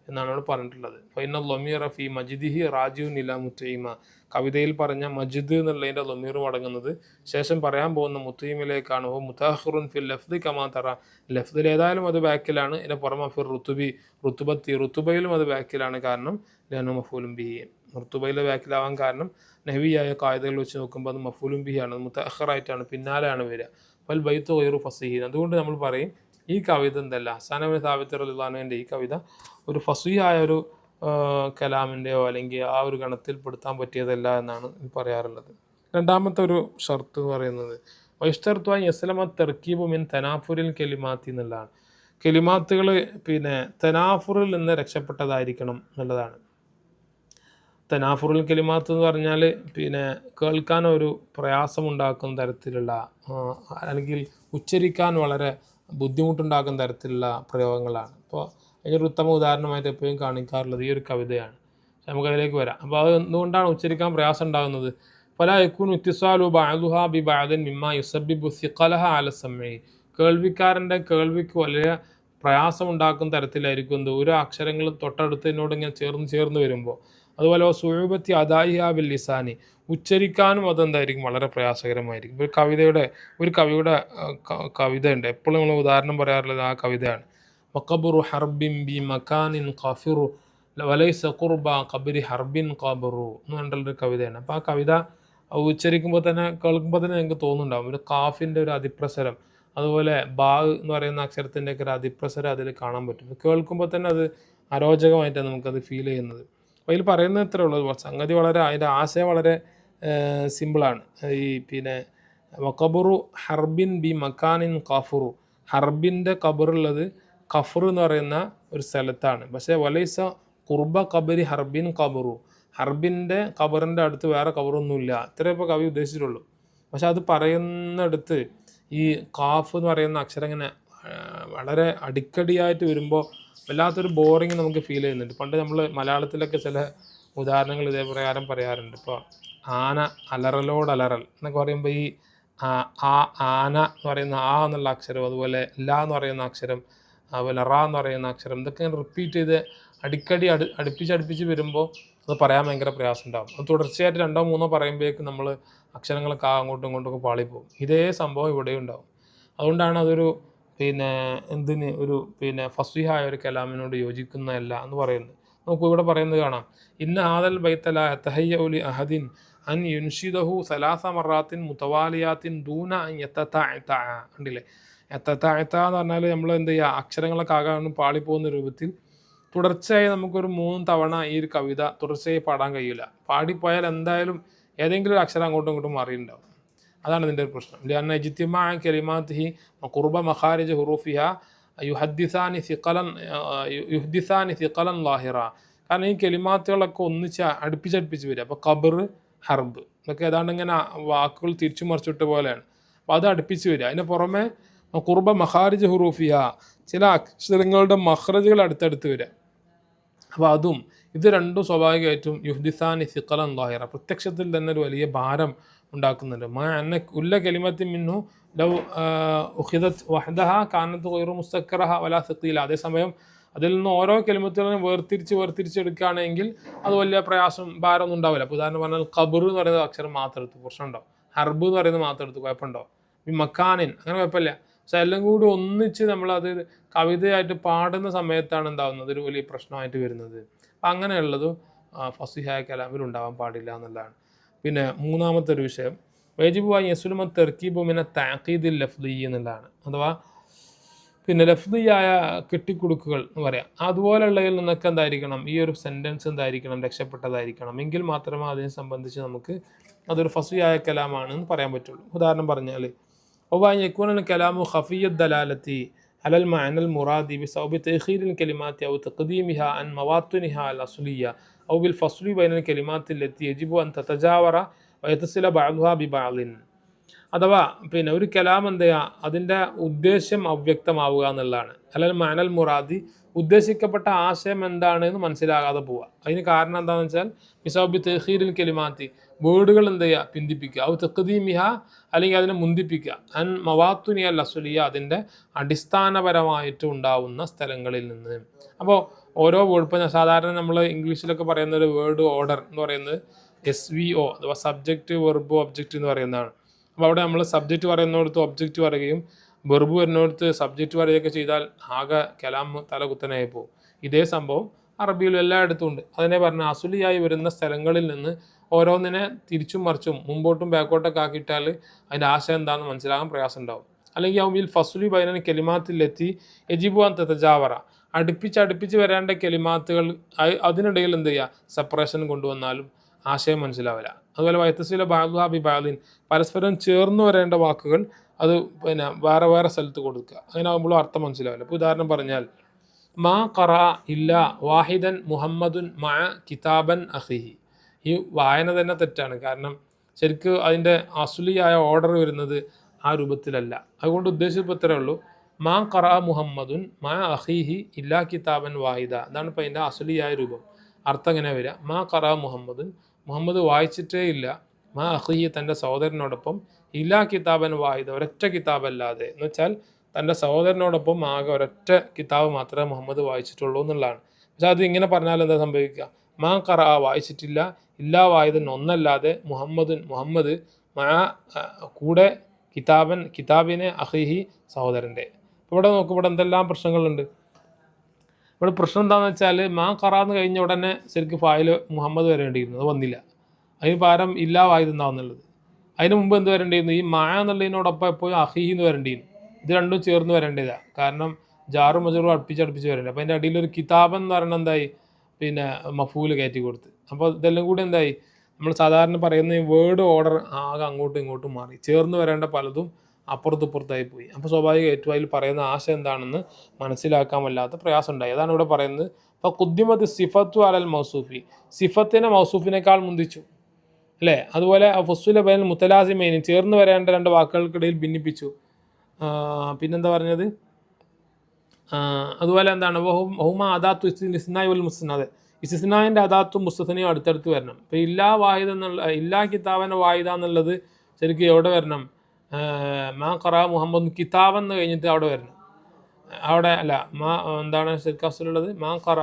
എന്നാണ് അവിടെ പറഞ്ഞിട്ടുള്ളത്. ഫൈന ലൊമീറ ഫി മജിദിഹി റാജിഉൻ ഇലാ മുത്തഈമ. കവിതയിൽ പറഞ്ഞ മജിദ് എന്നുള്ളതിൻ്റെ ലൊമീർ മടങ്ങുന്നത് ശേഷം പറയാൻ പോകുന്ന മുത്തഈമിലേക്കാണ്. ഓ മുതാഹിറുൻ ഫിൽ ലഫ്ദി കമാ തറ. ലഫ്ദിൽ ഏതായാലും അത് ബാക്കിലാണ്. ഇതിൻ്റെ പുറമെ ഫിർ റുത്തുബി റുത്തുബത്തി റുത്തുബയിലും അത് ബാക്കിലാണ്. കാരണം ലഅന്നു മഫൂലും ബിഹി. റുത്തുബയിലെ ബാക്കിലാവാൻ കാരണം നഹ്വിയായ കായികകൾ വെച്ച് നോക്കുമ്പോൾ അത് മഫൂലും ബിഹിയാണ്. അത് മുതഅഖിറായിട്ടാണ്, പിന്നാലെയാണ് വരിക. ഫൽ ബൈത്തു ഗൈറു ഫസീഹിൻ. അതുകൊണ്ട് നമ്മൾ പറയും ഈ കവിത എന്തല്ല, ഹസ്സാൻ ഇബ്നു സാബിത്ത് റളിയല്ലാഹു അൻഹുവിൻ്റെ ഈ കവിത ഒരു ഫസീഹായ ഒരു കലാമിൻ്റെയോ അല്ലെങ്കിൽ ആ ഒരു ഗണത്തിൽ പെടുത്താൻ പറ്റിയതല്ല എന്നാണ് പറയാറുള്ളത്. രണ്ടാമത്തെ ഒരു ഷർത്ത് എന്ന് പറയുന്നത് വൈഷ്തർത്തുവാൻ യസ്ലമ തെർക്കീബു മിൻ തനാഫുരിൽ കെലിമാത്തി എന്നുള്ളതാണ്. കെലിമാത്തുകൾ തനാഫുറിൽ നിന്ന് രക്ഷപ്പെട്ടതായിരിക്കണം എന്നുള്ളതാണ്. തനാഫുറുൽ കലിമാത്ത് എന്ന് പറഞ്ഞാൽ കേൾക്കാൻ ഒരു പ്രയാസമുണ്ടാക്കുന്ന തരത്തിലുള്ള അല്ലെങ്കിൽ ഉച്ചരിക്കാൻ വളരെ ബുദ്ധിമുട്ടുണ്ടാക്കുന്ന തരത്തിലുള്ള പ്രയോഗങ്ങളാണ്. അപ്പോൾ അതിനൊരു ഉത്തമ ഉദാഹരണമായിട്ട് എപ്പോഴും കാണിക്കാറുള്ളത് ഈ ഒരു കവിതയാണ്. നമുക്കതിലേക്ക് വരാം. അപ്പോൾ അത് എന്തുകൊണ്ടാണ് ഉച്ചരിക്കാൻ പ്രയാസം ഉണ്ടാകുന്നത്? ഫലാ യകൂനു ഇത്തിസാലു ബഅദുഹാ ബി ബഅദിൻ മിമ്മാ യുസബ്ബിബു സിഖലഹ അല സമഈ. കേൾവിക്കാരൻ്റെ കേൾവിക്ക് വളരെ പ്രയാസമുണ്ടാക്കുന്ന തരത്തിലായിരിക്കും ഒരു അക്ഷരങ്ങൾ തൊട്ടടുത്തതിനോട് ഇങ്ങനെ ചേർന്ന് വരുമ്പോൾ. അതുപോലെ സുഹബത്തി അദായിഹ ബിൽ ലിസാനി. ഉച്ചരിക്കാനും അതെന്തായിരിക്കും, വളരെ പ്രയാസകരമായിരിക്കും. ഒരു കവിയുടെ കവിത ഉണ്ട്, എപ്പോഴും നമ്മൾ ഉദാഹരണം പറയാറുള്ളത് ആ കവിതയാണ്. വഖബറു ഹർബിൻ ബി മക്കാനിൻ ഖാഫിറു വലൈസ ഖുർബ ഖബരി ഹർബിൻ ഖബറു എന്ന് പറഞ്ഞിട്ടുള്ളൊരു കവിതയാണ്. അപ്പോൾ ആ കവിത ഉച്ചരിക്കുമ്പോൾ തന്നെ കേൾക്കുമ്പോൾ തന്നെ നിങ്ങൾക്ക് തോന്നുന്നുണ്ടാവും ഒരു കാഫിൻ്റെ ഒരു അതിപ്രസരം, അതുപോലെ ബാ എന്ന് പറയുന്ന അക്ഷരത്തിൻ്റെ ഒക്കെ ഒരു അതിപ്രസരം അതിൽ കാണാൻ പറ്റും. കേൾക്കുമ്പോൾ തന്നെ അത് അരോചകമായിട്ടാണ് നമുക്കത് ഫീൽ ചെയ്യുന്നത്. അപ്പോൾ ഇതിൽ പറയുന്നത് ഇത്രേ ഉള്ളൂ. സംഗതി വളരെ, അതിൻ്റെ ആശയം വളരെ സിമ്പിളാണ്. ഈ വഖബറു ഹർബിൻ ബി മക്കാനിൻ ഖഫുറു. ഹർബിൻ്റെ ഖബറുള്ളത് ഖഫർ എന്ന് പറയുന്ന ഒരു സ്ഥലത്താണ്. പക്ഷേ വലൈസ ഖുർബ ഖബരി ഹർബിൻ ഖബറു. ഹർബിൻ്റെ ഖബറിൻ്റെ അടുത്ത് വേറെ ഖബറൊന്നുമില്ല. ഇത്രയേ ഇപ്പോൾ കവി ഉദ്ദേശിച്ചിട്ടുള്ളൂ. പക്ഷെ അത് പറയുന്നിടത്ത് ഈ ഖാഫ് എന്ന് പറയുന്ന അക്ഷരം ഇങ്ങനെ വളരെ അടിക്കടിയായിട്ട് വരുമ്പോൾ വല്ലാത്തൊരു ബോറിങ് നമുക്ക് ഫീൽ ചെയ്യുന്നുണ്ട്. പണ്ട് നമ്മൾ മലയാളത്തിലൊക്കെ ചില ഉദാഹരണങ്ങൾ ഇതേ പ്രകാരം പറയാറുണ്ട്. ഇപ്പോൾ ആന അലറലോടലറൽ എന്നൊക്കെ പറയുമ്പോൾ ഈ ആന എന്ന് പറയുന്ന ആ എന്നുള്ള അക്ഷരം, അതുപോലെ ല എന്ന് പറയുന്ന അക്ഷരം, അതുപോലെ റ എന്ന് പറയുന്ന അക്ഷരം, ഇതൊക്കെ റിപ്പീറ്റ് ചെയ്ത് അടിക്കടി അടുപ്പിച്ച് വരുമ്പോൾ അത് പറയാൻ ഭയങ്കര പ്രയാസം ഉണ്ടാകും. അത് തുടർച്ചയായിട്ട് 2 3 പറയുമ്പോഴേക്കും നമ്മൾ അക്ഷരങ്ങളൊക്കെ അങ്ങോട്ടും ഇങ്ങോട്ടൊക്കെ പാളിപ്പോകും. ഇതേ സംഭവം ഇവിടെയും ഉണ്ടാകും. അതുകൊണ്ടാണ് അതൊരു ഒരു ഫസ്വിഹായ ഒരു കലാമിനോട് യോജിക്കുന്നതല്ല എന്ന് പറയുന്നത്. നോക്കൂ, ഇവിടെ പറയുന്നത് കാണാം. ഇന്ന ഹാദൽ ബൈത്ത ലാ യതഹയ്യഉ ലി അഹദിൻ അൻ യുൻഷിദഹു സലാസ മറാത്തിൻ മുതവാലിയാത്തിൻ ദൂന അൻ യതതഅത. കണ്ടില്ലേ, യതതഅത എന്ന് പറഞ്ഞാൽ നമ്മൾ എന്ത് ചെയ്യുക, അക്ഷരങ്ങളൊക്കെ ആകാൻ പാളിപ്പോകുന്ന രൂപത്തിൽ തുടർച്ചയായി നമുക്കൊരു 3 തവണ ഈ ഒരു കവിത തുടർച്ചയായി പാടാൻ കഴിയില്ല. പാടിപ്പോയാൽ എന്തായാലും ഏതെങ്കിലും ഒരു അക്ഷരം അങ്ങോട്ടും ഇങ്ങോട്ടും മാറിയിട്ടുണ്ടാവും. അതാണ് ഇതിൻ്റെ ഒരു പ്രശ്നം. ലിഅന്ന ഇജ്തിമാഅ കലിമാതിഹി വഖുർബ മഖാരിജ ഹുറൂഫിഹ യുഹദ്ദിസാനി സിഖലൻ ലാഹിറ. കാരണം ഈ കലിമാത്തുകളൊക്കെ ഒന്നിച്ച് അടുപ്പിച്ച് വരിക. അപ്പോൾ ഖബർ, ഹർബ് ഇതൊക്കെ ഏതാണ്ട് ഇങ്ങനെ വാക്കുകൾ തിരിച്ചു മറിച്ചിട്ട പോലെയാണ്. അപ്പോൾ അത് അടുപ്പിച്ച് വരിക. അതിന് പുറമെ ഖുർബ മഖാരിജ ഹുറൂഫിഹ, ചില അക്ഷരങ്ങളുടെ മഖ്റജുകൾ അടുത്തടുത്ത് വരിക. അപ്പോൾ അതും ഇത് രണ്ടും സ്വാഭാവികമായിട്ടും യുഹ്ദിസാനി സിഖലൻ ലാഹിറ, പ്രത്യക്ഷത്തിൽ തന്നെ ഒരു വലിയ ഭാരം ഉണ്ടാക്കുന്നുണ്ട്. ഉല്ല കലിമത്തി മിന്നു ലൗ ഉഖിദത് വഹദഹ കാനത്ത് ഗൈറു മുസ്തക്കറഹ വലാ സഖീല. അതേസമയം അതിൽ നിന്ന് ഓരോ കലിമത്തുകളും വേർതിരിച്ചെടുക്കുകയാണെങ്കിൽ അത് വലിയ ഭാരമൊന്നും ഉണ്ടാവില്ല. അപ്പോൾ ഉദാഹരണം പറഞ്ഞാൽ ഖബർ എന്ന് പറയുന്ന അക്ഷരം മാത്രം എടുത്ത് പ്രശ്നമുണ്ടോ, ഹർബ് എന്ന് പറയുന്നത് മാത്രം എടുത്ത് കുഴപ്പമുണ്ടോ, ഈ മക്കാനിൻ അങ്ങനെ കുഴപ്പമില്ല. പക്ഷെ എല്ലാം കൂടി ഒന്നിച്ച് നമ്മളത് കവിതയായിട്ട് പാടുന്ന സമയത്താണ് എന്താവുന്നത് ഒരു വലിയ പ്രശ്നമായിട്ട് വരുന്നത്. അപ്പം അങ്ങനെയുള്ളത് ഫസ്വിഹായ കലാമിൽ ഉണ്ടാവാൻ പാടില്ല എന്നുള്ളതാണ്. പിന്നെ മൂന്നാമത്തെ ഒരു വിഷയം വജിബുവായി യസ്ലുമ തെർക്കീബു മിന തഅഖീദിൽ ലഫ്ദി എന്നുള്ളതാണ്. അഥവാ ലഫ്ദിയായ കെട്ടിക്കുടുക്കുകൾ എന്ന് പറയാം. അതുപോലെയുള്ളതിൽ നിന്നൊക്കെ എന്തായിരിക്കണം, ഈ ഒരു സെൻറ്റൻസ് എന്തായിരിക്കണം, രക്ഷപ്പെട്ടതായിരിക്കണം. എങ്കിൽ മാത്രമേ അതിനെ സംബന്ധിച്ച് നമുക്ക് അതൊരു ഫസ്വിയായ കലാമാണെന്ന് പറയാൻ പറ്റുള്ളൂ. ഉദാഹരണം പറഞ്ഞാൽ യകൂന കലാമു ഖഫിയ്യദ് ദലാലത്തി അലൽ മഅനൽ മുറാദി ബിസബബി തഅഖീരിൽ കലിമാത്തി ഔ തഖദീമിഹ അൻ മവാത്തിനിഹ അൽ അസ്ലിയ ഔ ബിൽ ഫസ്ലി ബൈനൽ കലിമാത്തി ലത്തി യജിബു അൻ തതജാവറ വയതസില ബഅദുഹാ ബിബഅദിൻ. അഥവാ ഒരു കലാം എന്ത് ചെയ്യുക, അതിൻ്റെ ഉദ്ദേശ്യം അവ്യക്തമാവുക എന്നുള്ളതാണ്. അലൽ മഅനൽ മുറാദി, ഉദ്ദേശിക്കപ്പെട്ട ആശയം എന്താണ് എന്ന് മനസ്സിലാകാതെ പോവുക. അതിന് കാരണം എന്താണെന്ന് വെച്ചാൽ ബിസബബി തഅഖീരിൽ കലിമാത്തി, വേർഡുകൾ എന്ത് ചെയ്യുക, പിന്തിപ്പിക്കുക. ഔ തഖദീമിഹ, അല്ലെങ്കിൽ അതിനെ മുന്തിപ്പിക്കുക. അൻ മവാത്തുനി അൽ അസ്ലിയ, അതിൻ്റെ അടിസ്ഥാനപരമായിട്ട് ഉണ്ടാവുന്ന സ്ഥലങ്ങളിൽ നിന്ന്. അപ്പോൾ ഓരോ വേർഡ് ഇപ്പോൾ സാധാരണ നമ്മൾ ഇംഗ്ലീഷിലൊക്കെ പറയുന്ന ഒരു വേർഡ് ഓർഡർ എന്ന് പറയുന്നത് SVO അഥവാ സബ്ജക്റ്റ് വെർബ് ഒബ്ജക്റ്റ് എന്ന് പറയുന്നതാണ്. അപ്പോൾ അവിടെ നമ്മൾ സബ്ജക്റ്റ് പറയുന്നിടത്ത് ഒബ്ജക്റ്റ് പറയുകയും വെർബ് വരുന്നിടത്ത് സബ്ജക്റ്റ് പറയുകയൊക്കെ ചെയ്താൽ ആകെ കലാം തലകുത്തനായി പോകും. ഇതേ സംഭവം അറബിയിൽ എല്ലായിടത്തും ഉണ്ട്. അതിനെ പറഞ്ഞ അസുലിയായി വരുന്ന സ്ഥലങ്ങളിൽ നിന്ന് ഓരോന്നിനെ തിരിച്ചും മറിച്ചും മുമ്പോട്ടും ബാക്കോട്ടൊക്കെ ആക്കിയിട്ടാൽ അതിൻ്റെ ആശയം എന്താണെന്ന് മനസ്സിലാകാൻ പ്രയാസം ഉണ്ടാവും. അല്ലെങ്കിൽ ഔമിൽ ഫസുലി ബൈന കെലിമാത്തിലെത്തി എജിബുവാൻ തെജാവറ അടുപ്പിച്ച് വരേണ്ട കെലിമാത്തുകൾ അതിനിടയിൽ എന്ത് ചെയ്യുക സെപ്പറേഷൻ കൊണ്ടുവന്നാലും ആശയം മനസ്സിലാവില്ല. അതുപോലെ വയത്തസിലെ ബാദുഹാബി ബാദിൻ പരസ്പരം ചേർന്ന് വരേണ്ട വാക്കുകൾ അത് പിന്നെ വേറെ വേറെ സ്ഥലത്ത് കൊടുക്കുക. അങ്ങനെ ആകുമ്പോഴും അർത്ഥം മനസ്സിലാവില്ല. ഇപ്പോൾ ഉദാഹരണം പറഞ്ഞാൽ മാ ഖറ ഇല്ല വാഹിദൻ മുഹമ്മദുൻ മാ കിതാബൻ അഖിഹി. ഈ വായന തന്നെ തെറ്റാണ്. കാരണം ശരിക്കും അതിൻ്റെ അസുലിയായ ഓർഡർ വരുന്നത് ആ രൂപത്തിലല്ല. അതുകൊണ്ട് ഉദ്ദേശിച്ചപ്പോൾ ഇത്രേ ഉള്ളൂ, മാ ഖറ മുഹമ്മദുൻ മാ അഖീഹി ഇല്ലാ കിതാബൻ വാഹിദ. അതാണ് ഇപ്പോൾ അതിൻ്റെ അസുലിയായ രൂപം. അർത്ഥം എങ്ങനെ വരിക? മാ ഖറ മുഹമ്മദുൻ മുഹമ്മദ് വായിച്ചിട്ടേ ഇല്ല മാ അഖീഹി തൻ്റെ സഹോദരനോടൊപ്പം ഇല്ലാ കിതാബൻ വാഹിദ ഒരൊറ്റ കിതാബല്ലാതെ. എന്ന് വെച്ചാൽ തൻ്റെ സഹോദരനോടൊപ്പം ആകെ ഒരൊറ്റ കിതാബ് മാത്രമേ മുഹമ്മദ് വായിച്ചിട്ടുള്ളൂ എന്നുള്ളതാണ്. പക്ഷെ അത് ഇങ്ങനെ പറഞ്ഞാൽ എന്താ സംഭവിക്കുക? മാ ഖറ വായിച്ചിട്ടില്ല ഇല്ലാ വാഹിദൻ ഒന്നല്ലാതെ മുഹമ്മദ് മാ കൂടെ കിതാബിനെ അഖീഹി സഹോദരൻ്റെ. ഇവിടെ നോക്കും, ഇവിടെ എന്തെല്ലാം പ്രശ്നങ്ങളുണ്ട്. ഇവിടെ പ്രശ്നം എന്താണെന്ന് വെച്ചാൽ മാ ഖറാന്ന് കഴിഞ്ഞ ഉടനെ ശരിക്കും ഫായിൽ മുഹമ്മദ് വരേണ്ടിയിരുന്നു, അത് വന്നില്ല. അതിന് പകരം ഇല്ലാ വാഹിദ് എന്നാവുന്നുള്ളത്. അതിന് മുമ്പ് എന്ത് വരേണ്ടിയിരുന്നു? ഈ മാ എന്നുള്ളതിനോടൊപ്പം എപ്പോഴും അഖീഹി എന്ന് വരേണ്ടിയിരുന്നു. ഇത് രണ്ടും ചേർന്ന് വരേണ്ടതാണ്. കാരണം ജാറും മജറും അടുപ്പിച്ച് വരേണ്ടത്. അപ്പോൾ അതിൻ്റെ അടിയിൽ ഒരു കിതാബ് എന്ന് പറയുന്നത് എന്തായി? പിന്നെ മഫൂല് കയറ്റി കൊടുത്ത്. അപ്പോൾ ഇതെല്ലാം കൂടി എന്തായി? നമ്മൾ സാധാരണ പറയുന്ന ഈ വേർഡ് ഓർഡർ ആകെ അങ്ങോട്ടും ഇങ്ങോട്ടും മാറി, ചേർന്ന് വരേണ്ട പലതും അപ്പുറത്തായി പോയി. അപ്പോൾ സ്വാഭാവികമായിട്ടും അതിൽ പറയുന്ന ആശയം എന്താണെന്ന് മനസ്സിലാക്കാൻ വല്ലാത്ത പ്രയാസം ഉണ്ടായി. അതാണ് ഇവിടെ പറയുന്നത്. അപ്പോൾ കുദ്ദിമത്ത് സിഫത്തു അലൽ മൗസൂഫി, സിഫത്തിനെ മൗസൂഫിനേക്കാൾ മുന്തിച്ചു അല്ലേ? അതുപോലെ ഫുസുല ബൈൻ മുത്തലാസിമൈനി ചേർന്ന് വരേണ്ട രണ്ട് വാക്കുകൾക്കിടയിൽ ഭിന്നിപ്പിച്ചു. പിന്നെന്താ പറഞ്ഞത്? അതുപോലെ എന്താണ്? ഹുമ അദാത്തു ഇസ്തിസ്നായി വൽ മുസ്തനദ്, ഇസ്തിസ്നായിൻ്റെ അദാത്തും മുസ്തനയും അടുത്തടുത്ത് വരണം. ഇപ്പോൾ ഇല്ലാ വാഹിദ എന്നുള്ള ഇല്ലാ കിതാബന വാഹിദ എന്നുള്ളത് ശരിക്കും എവിടെ വരണം? മാ ഖറ മുഹമ്മദ് കിതാബെന്ന് കഴിഞ്ഞിട്ട് അവിടെ വരണം. അവിടെ അല്ല, എന്താണ് ശരിക്കും അസുലുള്ളത്? മാ ഖറ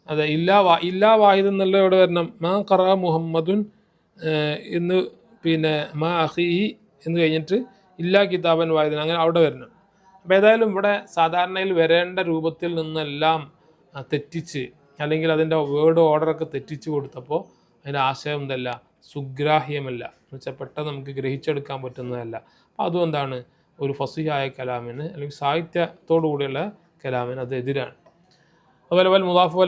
അതെ ഇല്ലാ വാഹിദ് എന്നുള്ള എവിടെ വരണം? മാ ഖറ മുഹമ്മദുൻ എന്ന് പിന്നെ മാ അഖീഹി എന്ന് കഴിഞ്ഞിട്ട് ഇല്ലാ കിതാബൻ വാഹിദൻ, അങ്ങനെ അവിടെ വരണം. അപ്പോൾ ഏതായാലും ഇവിടെ സാധാരണയിൽ വരേണ്ട രൂപത്തിൽ നിന്നെല്ലാം തെറ്റിച്ച്, അല്ലെങ്കിൽ അതിൻ്റെ വേർഡ് ഓർഡറൊക്കെ തെറ്റിച്ച് കൊടുത്തപ്പോൾ അതിൻ്റെ ആശയം എന്തല്ല? സുഗ്രാഹ്യമല്ല, എന്ന് വെച്ചാൽ പെട്ടെന്ന് നമുക്ക് ഗ്രഹിച്ചെടുക്കാൻ പറ്റുന്നതല്ല. അപ്പോൾ അതും എന്താണ്? ഒരു ഫസിഹായ കലാമിന് അല്ലെങ്കിൽ സാഹിത്യത്തോടു കൂടിയുള്ള കലാമിന് അത് എതിരാണ്. അതുപോലെ വൽ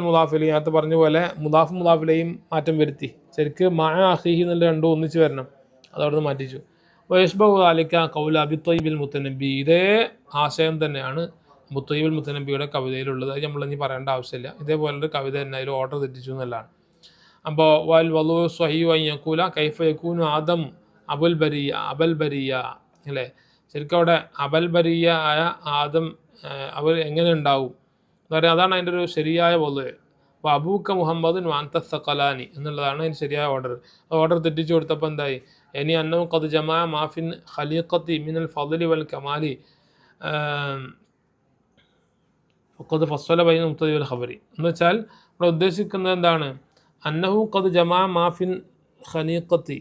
മുദാഫിലി നേരത്തെ പറഞ്ഞ പോലെ മുദാഫിലെയും മാറ്റം വരുത്തി. ശരിക്ക് മാ അഖീഹി എന്നുള്ള രണ്ടും ഒന്നിച്ച് വരണം, അതവിടുന്ന് മാറ്റിച്ചു. വയഷ്ബഹു അലിക്ക കൗല അബിത്തൊയ്ബിൽ മുത്തനബി, ഇതേ ആശയം തന്നെയാണ് മുത്തൊയ്ബിൽ മുത്തനബിയുടെ കവിതയിലുള്ളത്. അത് നമ്മളിനി പറയേണ്ട ആവശ്യമില്ല. ഇതേപോലൊരു കവിത തന്നെ അതിൽ ഓർഡർ തെറ്റിച്ചു എന്നുള്ളതാണ്. അപ്പോൾ വൽ വലു സ്വഹി വയ്യക്കൂല കൈഫ യക്കൂനു ആദം അബൽ ബരിയ അല്ലേ? ശരിക്കും അവിടെ അബൽ ബരിയ ആയ ആദം അവർ എങ്ങനെ ഉണ്ടാവും എന്ന് പറയുക, അതാണ് അതിൻ്റെ ഒരു ശരിയായ വലു. അപ്പോൾ അബൂക്ക മുഹമ്മദുൻ വാന്ത സഖലാനി എന്നുള്ളതാണ് അതിന് ശരിയായ ഓർഡർ തെറ്റിച്ചു കൊടുത്തപ്പോൾ എന്തായി? ഇനി അന്നവും ഖദ് ജമാ മാഫിൻ ഖലീഖത്തി മിനൽ ഫദ്ലി വൽ കമാലി ഖദ് ഫസ്വല ബൈന മുബ്തദി വൽ ഖബരി എന്ന് വെച്ചാൽ ഇവിടെ ഉദ്ദേശിക്കുന്നത് എന്താണ്? അന്നഹു ഖദ് ജമാ മാഫിൻ ഖലീഖത്തി,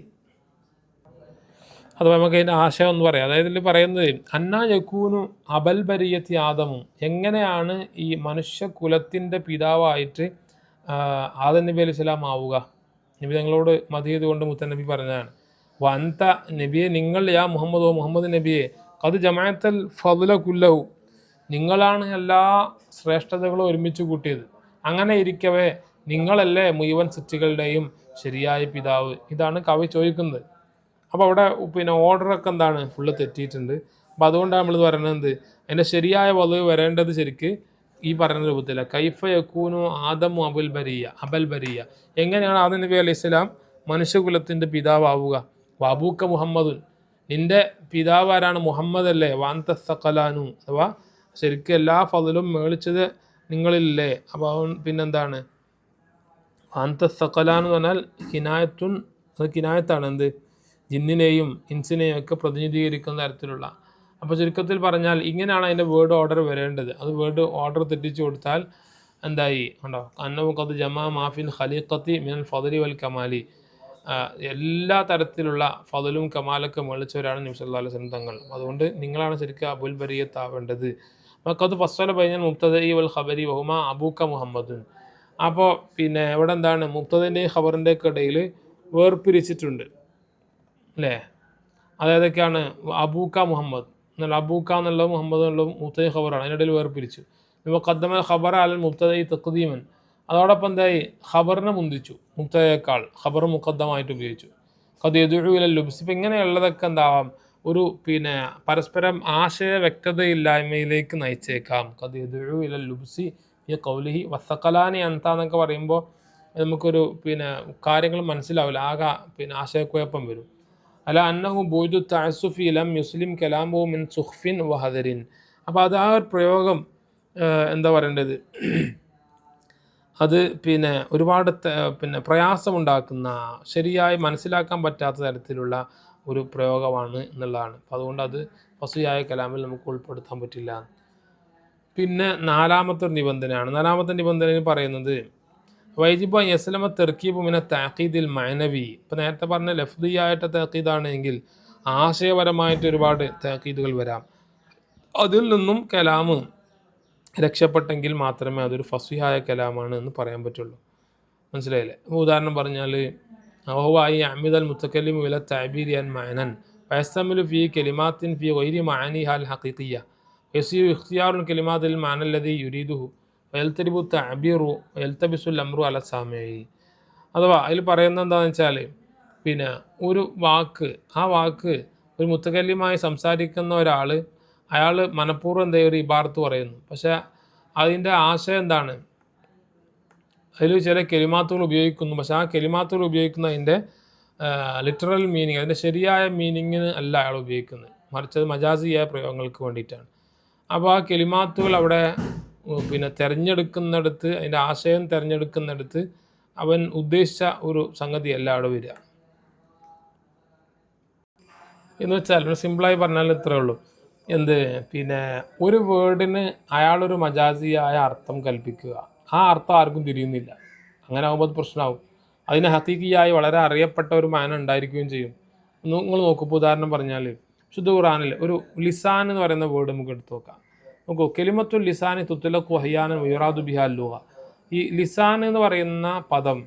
അത് നമുക്ക് അതിൻ്റെ ആശയം എന്ന് പറയാം. അതായത് ഇതിൽ പറയുന്നത് അന്നാ യക്കൂനു അബൽ ബരിയത്തി ആദമും, എങ്ങനെയാണ് ഈ മനുഷ്യകുലത്തിൻ്റെ പിതാവായിട്ട് ആദം നബി അലൈഹി സ്വലാം ആവുക? നബി ഞങ്ങളോട് മദി ചെയ്തുകൊണ്ട് മുത്തനബി പറഞ്ഞതാണ്. വന്ത നബിയെ, നിങ്ങൾ യാ മുഹമ്മദ്, ഓ മുഹമ്മദ് നബിയെ, ഖദ് ജമാഅത്തൽ ഫദ്ല കുല്ലഹു, നിങ്ങളാണ് എല്ലാ ശ്രേഷ്ഠതകളും ഒരുമിച്ച് കൂട്ടിയത്. അങ്ങനെ ഇരിക്കവേ നിങ്ങളല്ലേ മുഴുവൻ സൃഷ്ടികളുടെയും ശരിയായ പിതാവ്? ഇതാണ് കവി ചോദിക്കുന്നത്. അപ്പോൾ അവിടെ പിന്നെ ഓർഡറൊക്കെ എന്താണ്? ഫുള്ള് തെറ്റിയിട്ടുണ്ട്. അപ്പോൾ അതുകൊണ്ടാണ് നമ്മളിത് പറയുന്നത്, അതിൻ്റെ ശരിയായ വധു വരേണ്ടത് ശരിക്ക് ഈ പറയുന്ന രൂപത്തില്ല. കൈഫ യക്കൂനു ആദമു അബൽ ബരിയ, എങ്ങനെയാണ് ആദം നബി അലൈഹി സ്വലാം മനുഷ്യകുലത്തിൻ്റെ പിതാവാവുക? വാബൂക്ക മുഹമ്മദുൻ, നിൻ്റെ പിതാവ് ആരാണ്? മുഹമ്മദ് അല്ലേ? വാന്ത സഖലാനു, അഥവാ ശരിക്കും എല്ലാ ഫضലും മേളിച്ചത് നിങ്ങളില്ലേ? അപ്പോൾ പിന്നെന്താണ്? വാന്ത സഖലാനു എന്ന് പറഞ്ഞാൽ കിനായത്തുൻ, അത് കിനായത്താണ്. എന്ത്? ജിന്നിനെയും ഇൻസിനെയും ഒക്കെ പ്രതിനിധീകരിക്കുന്ന തരത്തിലുള്ള. അപ്പോൾ ചുരുക്കത്തിൽ പറഞ്ഞാൽ ഇങ്ങനെയാണ് അതിൻ്റെ വേർഡ് ഓർഡർ വരേണ്ടത്. അത് വേർഡ് ഓർഡർ തെറ്റിച്ചു കൊടുത്താൽ എന്തായി ഉണ്ടോ അന്നവും കത് ജമാ മാഫിൻ ഖലീഖത്തി മിനൽ ഫദലി വൽ കമാലി, എല്ലാ തരത്തിലുള്ള ഫദലും കമാലൊക്കെ മേളിച്ചവരാണ് നബി സല്ലല്ലാഹു അലൈഹി വസല്ലം തങ്ങൾ. അതുകൊണ്ട് നിങ്ങളാണ് ശരിക്കും അബുൽ ബരിയത്താവേണ്ടത്. മക്കത് ഫസ്സല ബൈനൽ മുബ്തദഇ വൽ ഖബരി വഹുമ അബൂക മുഹമ്മദുൻ. അപ്പോൾ പിന്നെ ഇവിടെ എന്താണ് മുബ്തദൻ്റെയും ഖബറിൻ്റെയൊക്കെ ഇടയിൽ വേർപിരിച്ചിട്ടുണ്ട് അല്ലേ? അതേതൊക്കെയാണ്? അബൂക്ക മുഹമ്മദ് എന്നുള്ള അബൂക്ക എന്നുള്ളത് മുഹമ്മദ് എന്നുള്ളത് മുബ്തദ ഖബറാണ്, അതിനിടയിൽ വേർപിരിച്ചു. ഇപ്പോൾ ഖദ്ദമൽ ഖബർ അലൽ മുബ്തദഇ തഖ്ദീമൻ, അതോടൊപ്പം എന്തായി ഖബറിനെ മുന്തിച്ചു, മുബ്തദയേക്കാൾ ഖബർ മുഖദ്ദമായിട്ട് ഉപയോഗിച്ചു. ഖദ് യദഉ ഇലൽ ലുബ്സ്. ഇപ്പം ഇങ്ങനെയുള്ളതൊക്കെ എന്താവാം ഒരു പിന്നെ പരസ്പരം ആശയ വ്യക്തതയില്ലായ്മയിലേക്ക് നയിച്ചേക്കാം. ഖദ് യദഉ ഇലൽ ലുബ്സി ഈ ഖൗലിഹി വസ്സഖലാനി അൻത എന്നൊക്കെ പറയുമ്പോൾ നമുക്കൊരു പിന്നെ കാര്യങ്ങൾ മനസ്സിലാവില്ല, ആകെ പിന്നെ ആശയക്കുഴപ്പം വരും. അല്ല അന്നഹു ബോയ്ദു തഅസ്സുഫി ലം യുസ്ലിം കലാമുഹു മിൻ സുഖ്ഫിൻ വഹദരിൻ. അപ്പോൾ അത് ആ ഒരു പ്രയോഗം എന്താ പറയേണ്ടത്, അത് പിന്നെ ഒരുപാട് പിന്നെ പ്രയാസമുണ്ടാക്കുന്ന, ശരിയായി മനസ്സിലാക്കാൻ പറ്റാത്ത തരത്തിലുള്ള ഒരു പ്രയോഗമാണ് എന്നുള്ളതാണ്. അപ്പോൾ അതുകൊണ്ട് അത് ഫസ്വിയായ കലാമിൽ നമുക്ക് ഉൾപ്പെടുത്താൻ പറ്റില്ല. പിന്നെ നാലാമത്തെ നിബന്ധനയാണ്. നാലാമത്തെ നിബന്ധന പറയുന്നത് വൈജിബ യസ്ലമ തെർക്കീബ് മിന താഖീദിൽ മഅനവി. ഇപ്പം നേരത്തെ പറഞ്ഞ ലഫ്ദിയായിട്ട് താഖീദാണെങ്കിൽ ആശയപരമായിട്ട് ഒരുപാട് താഖീദുകൾ വരാം. അതിൽ നിന്നും കലാമ് രക്ഷപ്പെട്ടെങ്കിൽ മാത്രമേ അതൊരു ഫസ്വിഹായ കലാമാണ് എന്ന് പറയാൻ പറ്റുള്ളൂ. മനസ്സിലായില്ലേ? ഉദാഹരണം പറഞ്ഞാൽ വഹുവായി അമിദൽ മുത്തക്കല്ലിമു ഇല തഅബീരി അൻ മഅനൻ ഫയസ്തമിലു ഫീ കലിമാത്തിൻ ഫീ ഗൈരി മഅനിഹാ അൽ ഹഖീഖിയ്യ യസിയു ഇഖ്തിയാറുൽ കലിമാത്തിൽ മഅന അല്ലദി യുരീദുഹു വയൽതരിബു തഅബീറു വയൽതബിസുൽ അംറു അല സാമിഈ. അഥവാ അതിൽ പറയുന്നത് എന്താണെന്ന് വെച്ചാൽ പിന്നെ ഒരു വാക്ക്, ആ വാക്ക് ഒരു മുത്തക്കല്ലിമായി സംസാരിക്കുന്ന ഒരാൾ, അയാൾ മനഃപൂർവ്വം എന്തെങ്കിലും ഒരു ഇബാറത്ത് പറയുന്നു, പക്ഷേ അതിൻ്റെ ആശയം എന്താണ്, അതിൽ ചില കെലിമാത്തുകൾ ഉപയോഗിക്കുന്നു, പക്ഷേ ആ കെലിമാത്തുകൾ ഉപയോഗിക്കുന്നതിൻ്റെ ലിറ്ററൽ മീനിങ്, അതിൻ്റെ ശരിയായ മീനിങ്ങിന് അല്ല അയാൾ ഉപയോഗിക്കുന്നത്, മറിച്ച് അത് മജാസിയായ പ്രയോഗങ്ങൾക്ക് വേണ്ടിയിട്ടാണ്. അപ്പോൾ ആ കെലിമാത്തുകൾ അവിടെ പിന്നെ തിരഞ്ഞെടുക്കുന്നിടത്ത്, അതിൻ്റെ ആശയം തിരഞ്ഞെടുക്കുന്നിടത്ത് അവൻ ഉദ്ദേശിച്ച ഒരു സംഗതിയല്ല അവിടെ വരിക. എന്ന് വെച്ചാൽ സിമ്പിളായി പറഞ്ഞാൽ ഇത്രയേ ഉള്ളൂ, എന്ത് പിന്നെ ഒരു വേർഡിന് അയാളൊരു മജാസിയായ അർത്ഥം കൽപ്പിക്കുക, ആ അർത്ഥം ആർക്കും തിരിയുന്നില്ല. അങ്ങനെ ആകുമ്പോൾ അത് പ്രശ്നമാവും. അതിന് ഹഖീഖിയായി വളരെ അറിയപ്പെട്ട ഒരു മാന ഉണ്ടായിരിക്കുകയും ചെയ്യും. നിങ്ങൾ നോക്കുമ്പോൾ ഉദാഹരണം പറഞ്ഞാൽ ശുദ്ധ ഖുർആനിൽ ഒരു ലിസാൻ എന്ന് പറയുന്ന വേർഡ് നമുക്ക് എടുത്തു നോക്കാം. നോക്കൂ, കെലിമത്തുൽ ലിസാനി തുത്ലഖു അഹ്യാനൻ വയുറാദു ബിഹാ ലുഗ. ഈ ലിസാൻ എന്ന് പറയുന്ന പദം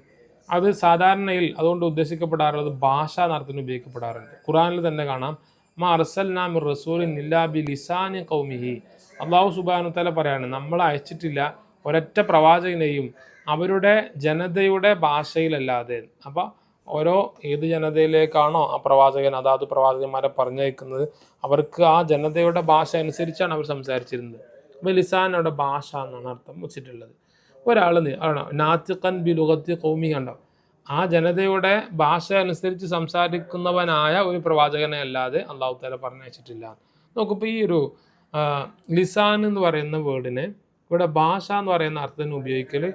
അത് സാധാരണയിൽ അതുകൊണ്ട് ഉദ്ദേശിക്കപ്പെടാറുള്ളത് ഭാഷാ എന്നർത്ഥത്തിന് ഉപയോഗിക്കപ്പെടാറുണ്ട്. ഖുർആനിൽ തന്നെ കാണാം, മാ അർസൽനാ മിർ റസൂലിൻ ഇല്ലാ ബി ലിസാനി ഖൗമിഹി. അല്ലാഹു സുബ്ഹാനഹു വതആല പറയാണ്, നമ്മൾ അയച്ചിട്ടില്ല ഒരൊറ്റ പ്രവാചകനെയും അവരുടെ ജനതയുടെ ഭാഷയിലല്ലാതെ. അപ്പോൾ ഏത് ജനതയിലേക്കാണോ ആ പ്രവാചകൻ അതാത് പ്രവാചകന്മാരെ പറഞ്ഞയക്കുന്നത് അവർക്ക് ആ ജനതയുടെ ഭാഷ അനുസരിച്ചാണ് അവർ സംസാരിച്ചിരുന്നത്. അപ്പോൾ ലിസാൻ അവിടെ ഭാഷ എന്നാണ് അർത്ഥം വെച്ചിട്ടുള്ളത്. ഒരാൾ നാത്തിഖൻ ബി ലുഗത്തി ഖൗമി കണ്ടോ, ആ ജനതയുടെ ഭാഷ അനുസരിച്ച് സംസാരിക്കുന്നവനായ ഒരു പ്രവാചകനെ അല്ലാതെ അള്ളാഹു തആല പറഞ്ഞയച്ചിട്ടില്ല. നോക്കിപ്പോൾ ഈ ഒരു ലിസാൻ എന്ന് പറയുന്ന വേർഡിനെ ഇവിടെ ഭാഷ എന്ന് പറയുന്ന അർത്ഥത്തിന് ഉപയോഗിക്കൽ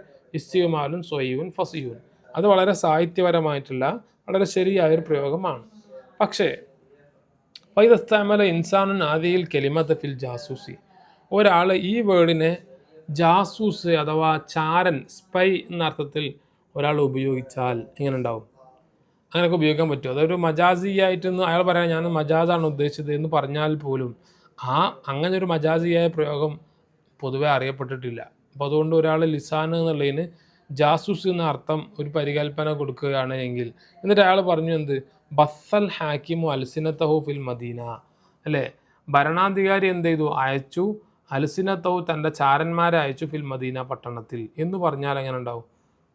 ഇസ്തിമാലും സ്വയ്യും ഫസിയും, അത് വളരെ സാഹിത്യപരമായിട്ടുള്ള വളരെ ശരിയായൊരു പ്രയോഗമാണ്. പക്ഷേ ഫൈദസ്തഅമല ഇൻസാനുൻ ആദിയിൽ കലിമത്ത് ഫിൽ ജാസൂസി, ഒരാൾ ഈ വേർഡിനെ ജാസൂസ് അഥവാ ചാരൻ, സ്പൈ എന്ന അർത്ഥത്തിൽ ഒരാൾ ഉപയോഗിച്ചാൽ എങ്ങനെ ഉണ്ടാവും? അങ്ങനെയൊക്കെ ഉപയോഗിക്കാൻ പറ്റുമോ? അതൊരു മജാസിയായിട്ടൊന്ന് അയാൾ പറയാൻ ഞാൻ മജാസാണ് ഉദ്ദേശിച്ചത് എന്ന് പറഞ്ഞാൽ പോലും അങ്ങനെ ഒരു മജാസിയായ പ്രയോഗം പൊതുവെ അറിയപ്പെട്ടിട്ടില്ല. അപ്പോൾ അതുകൊണ്ട് ഒരാൾ ലിസാൻ എന്നുള്ളതിന് ജാസൂസ് എന്ന അർത്ഥം ഒരു പരികൽപ്പന കൊടുക്കുകയാണ് എങ്കിൽ, എന്നിട്ട് അയാൾ പറഞ്ഞു എന്ത്, ബസ്സൽ ഹാക്കിമു അൽസിനത്തഹു ഫിൽ മദീന, അല്ലേ? ഭരണാധികാരി എന്ത് ചെയ്തു, അയച്ചു അൽസിനത്തഹു തൻ്റെ ചാരന്മാരെ അയച്ചു ഫിൽ മദീന പട്ടണത്തിൽ എന്ന് പറഞ്ഞാൽ എങ്ങനെ ഉണ്ടാവും?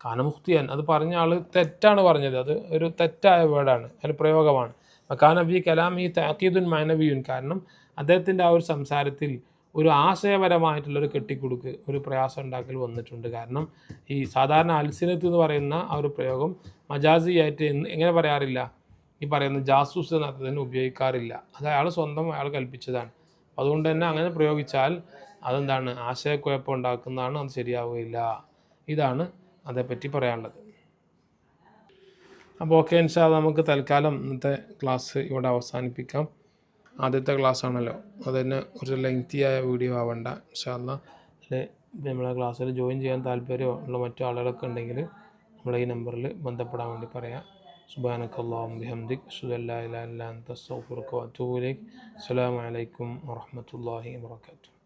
കാനമുഖ്തിയാൻ, അത് പറഞ്ഞ ആൾ തെറ്റാണ് പറഞ്ഞത്, അത് ഒരു തെറ്റായ വേർഡാണ്, അതിന് പ്രയോഗമാണ്. കാനബി കലാം ഈ താക്കീദുൻ മഅനവിയുൻ, കാരണം അദ്ദേഹത്തിൻ്റെ ആ ഒരു സംസാരത്തിൽ ഒരു ആശയപരമായിട്ടുള്ളൊരു കെട്ടിക്കൊടുക്ക്, ഒരു പ്രയാസം ഉണ്ടാക്കൽ വന്നിട്ടുണ്ട്. കാരണം ഈ സാധാരണ അൽസിനത്ത് എന്ന് പറയുന്ന ആ ഒരു പ്രയോഗം മജാസിയായിട്ട് എങ്ങനെ പറയാറില്ല, ഈ പറയുന്ന ജാസൂസ് എന്ന അർത്ഥത്തിന് ഉപയോഗിക്കാറില്ല. അത് അയാൾ കൽപ്പിച്ചതാണ്. അതുകൊണ്ട് തന്നെ അങ്ങനെ പ്രയോഗിച്ചാൽ അതെന്താണ്, ആശയക്കുഴപ്പം ഉണ്ടാക്കുന്നതാണ്, അത് ശരിയാവുകയില്ല. ഇതാണ് അതേപ്പറ്റി പറയാനുള്ളത്. അപ്പോൾ ഓക്കെ, ഇൻഷാ അല്ലാഹ് നമുക്ക് തൽക്കാലം ഇന്നത്തെ ക്ലാസ് ഇവിടെ അവസാനിപ്പിക്കാം. ആദ്യത്തെ ക്ലാസ് ആണല്ലോ, അതിന് ഒരു ലെങ്തിയായ വീഡിയോ ആവണ്ട. ഇൻഷാ അല്ലാഹ് നമ്മളെ ക്ലാസ്സിൽ ജോയിൻ ചെയ്യാൻ താല്പര്യമുള്ള മറ്റു ആളുകളൊക്കെ ഉണ്ടെങ്കിൽ നമ്മളെ ഈ നമ്പറിൽ ബന്ധപ്പെടാൻ വേണ്ടി പറയാം. സുബ്ഹാനക്കല്ലാഹുമ്മ ബിഹംദിക് അഷ്ഹദു അല്ലാ ഇലാഹ ഇല്ല അൻത അസ്തഗ്ഫിറുക വഅതൂബു ഇലൈക്. അസ്സലാമു അലൈക്കും വറഹ്മത്തുള്ളാഹി വബറകാതുഹു.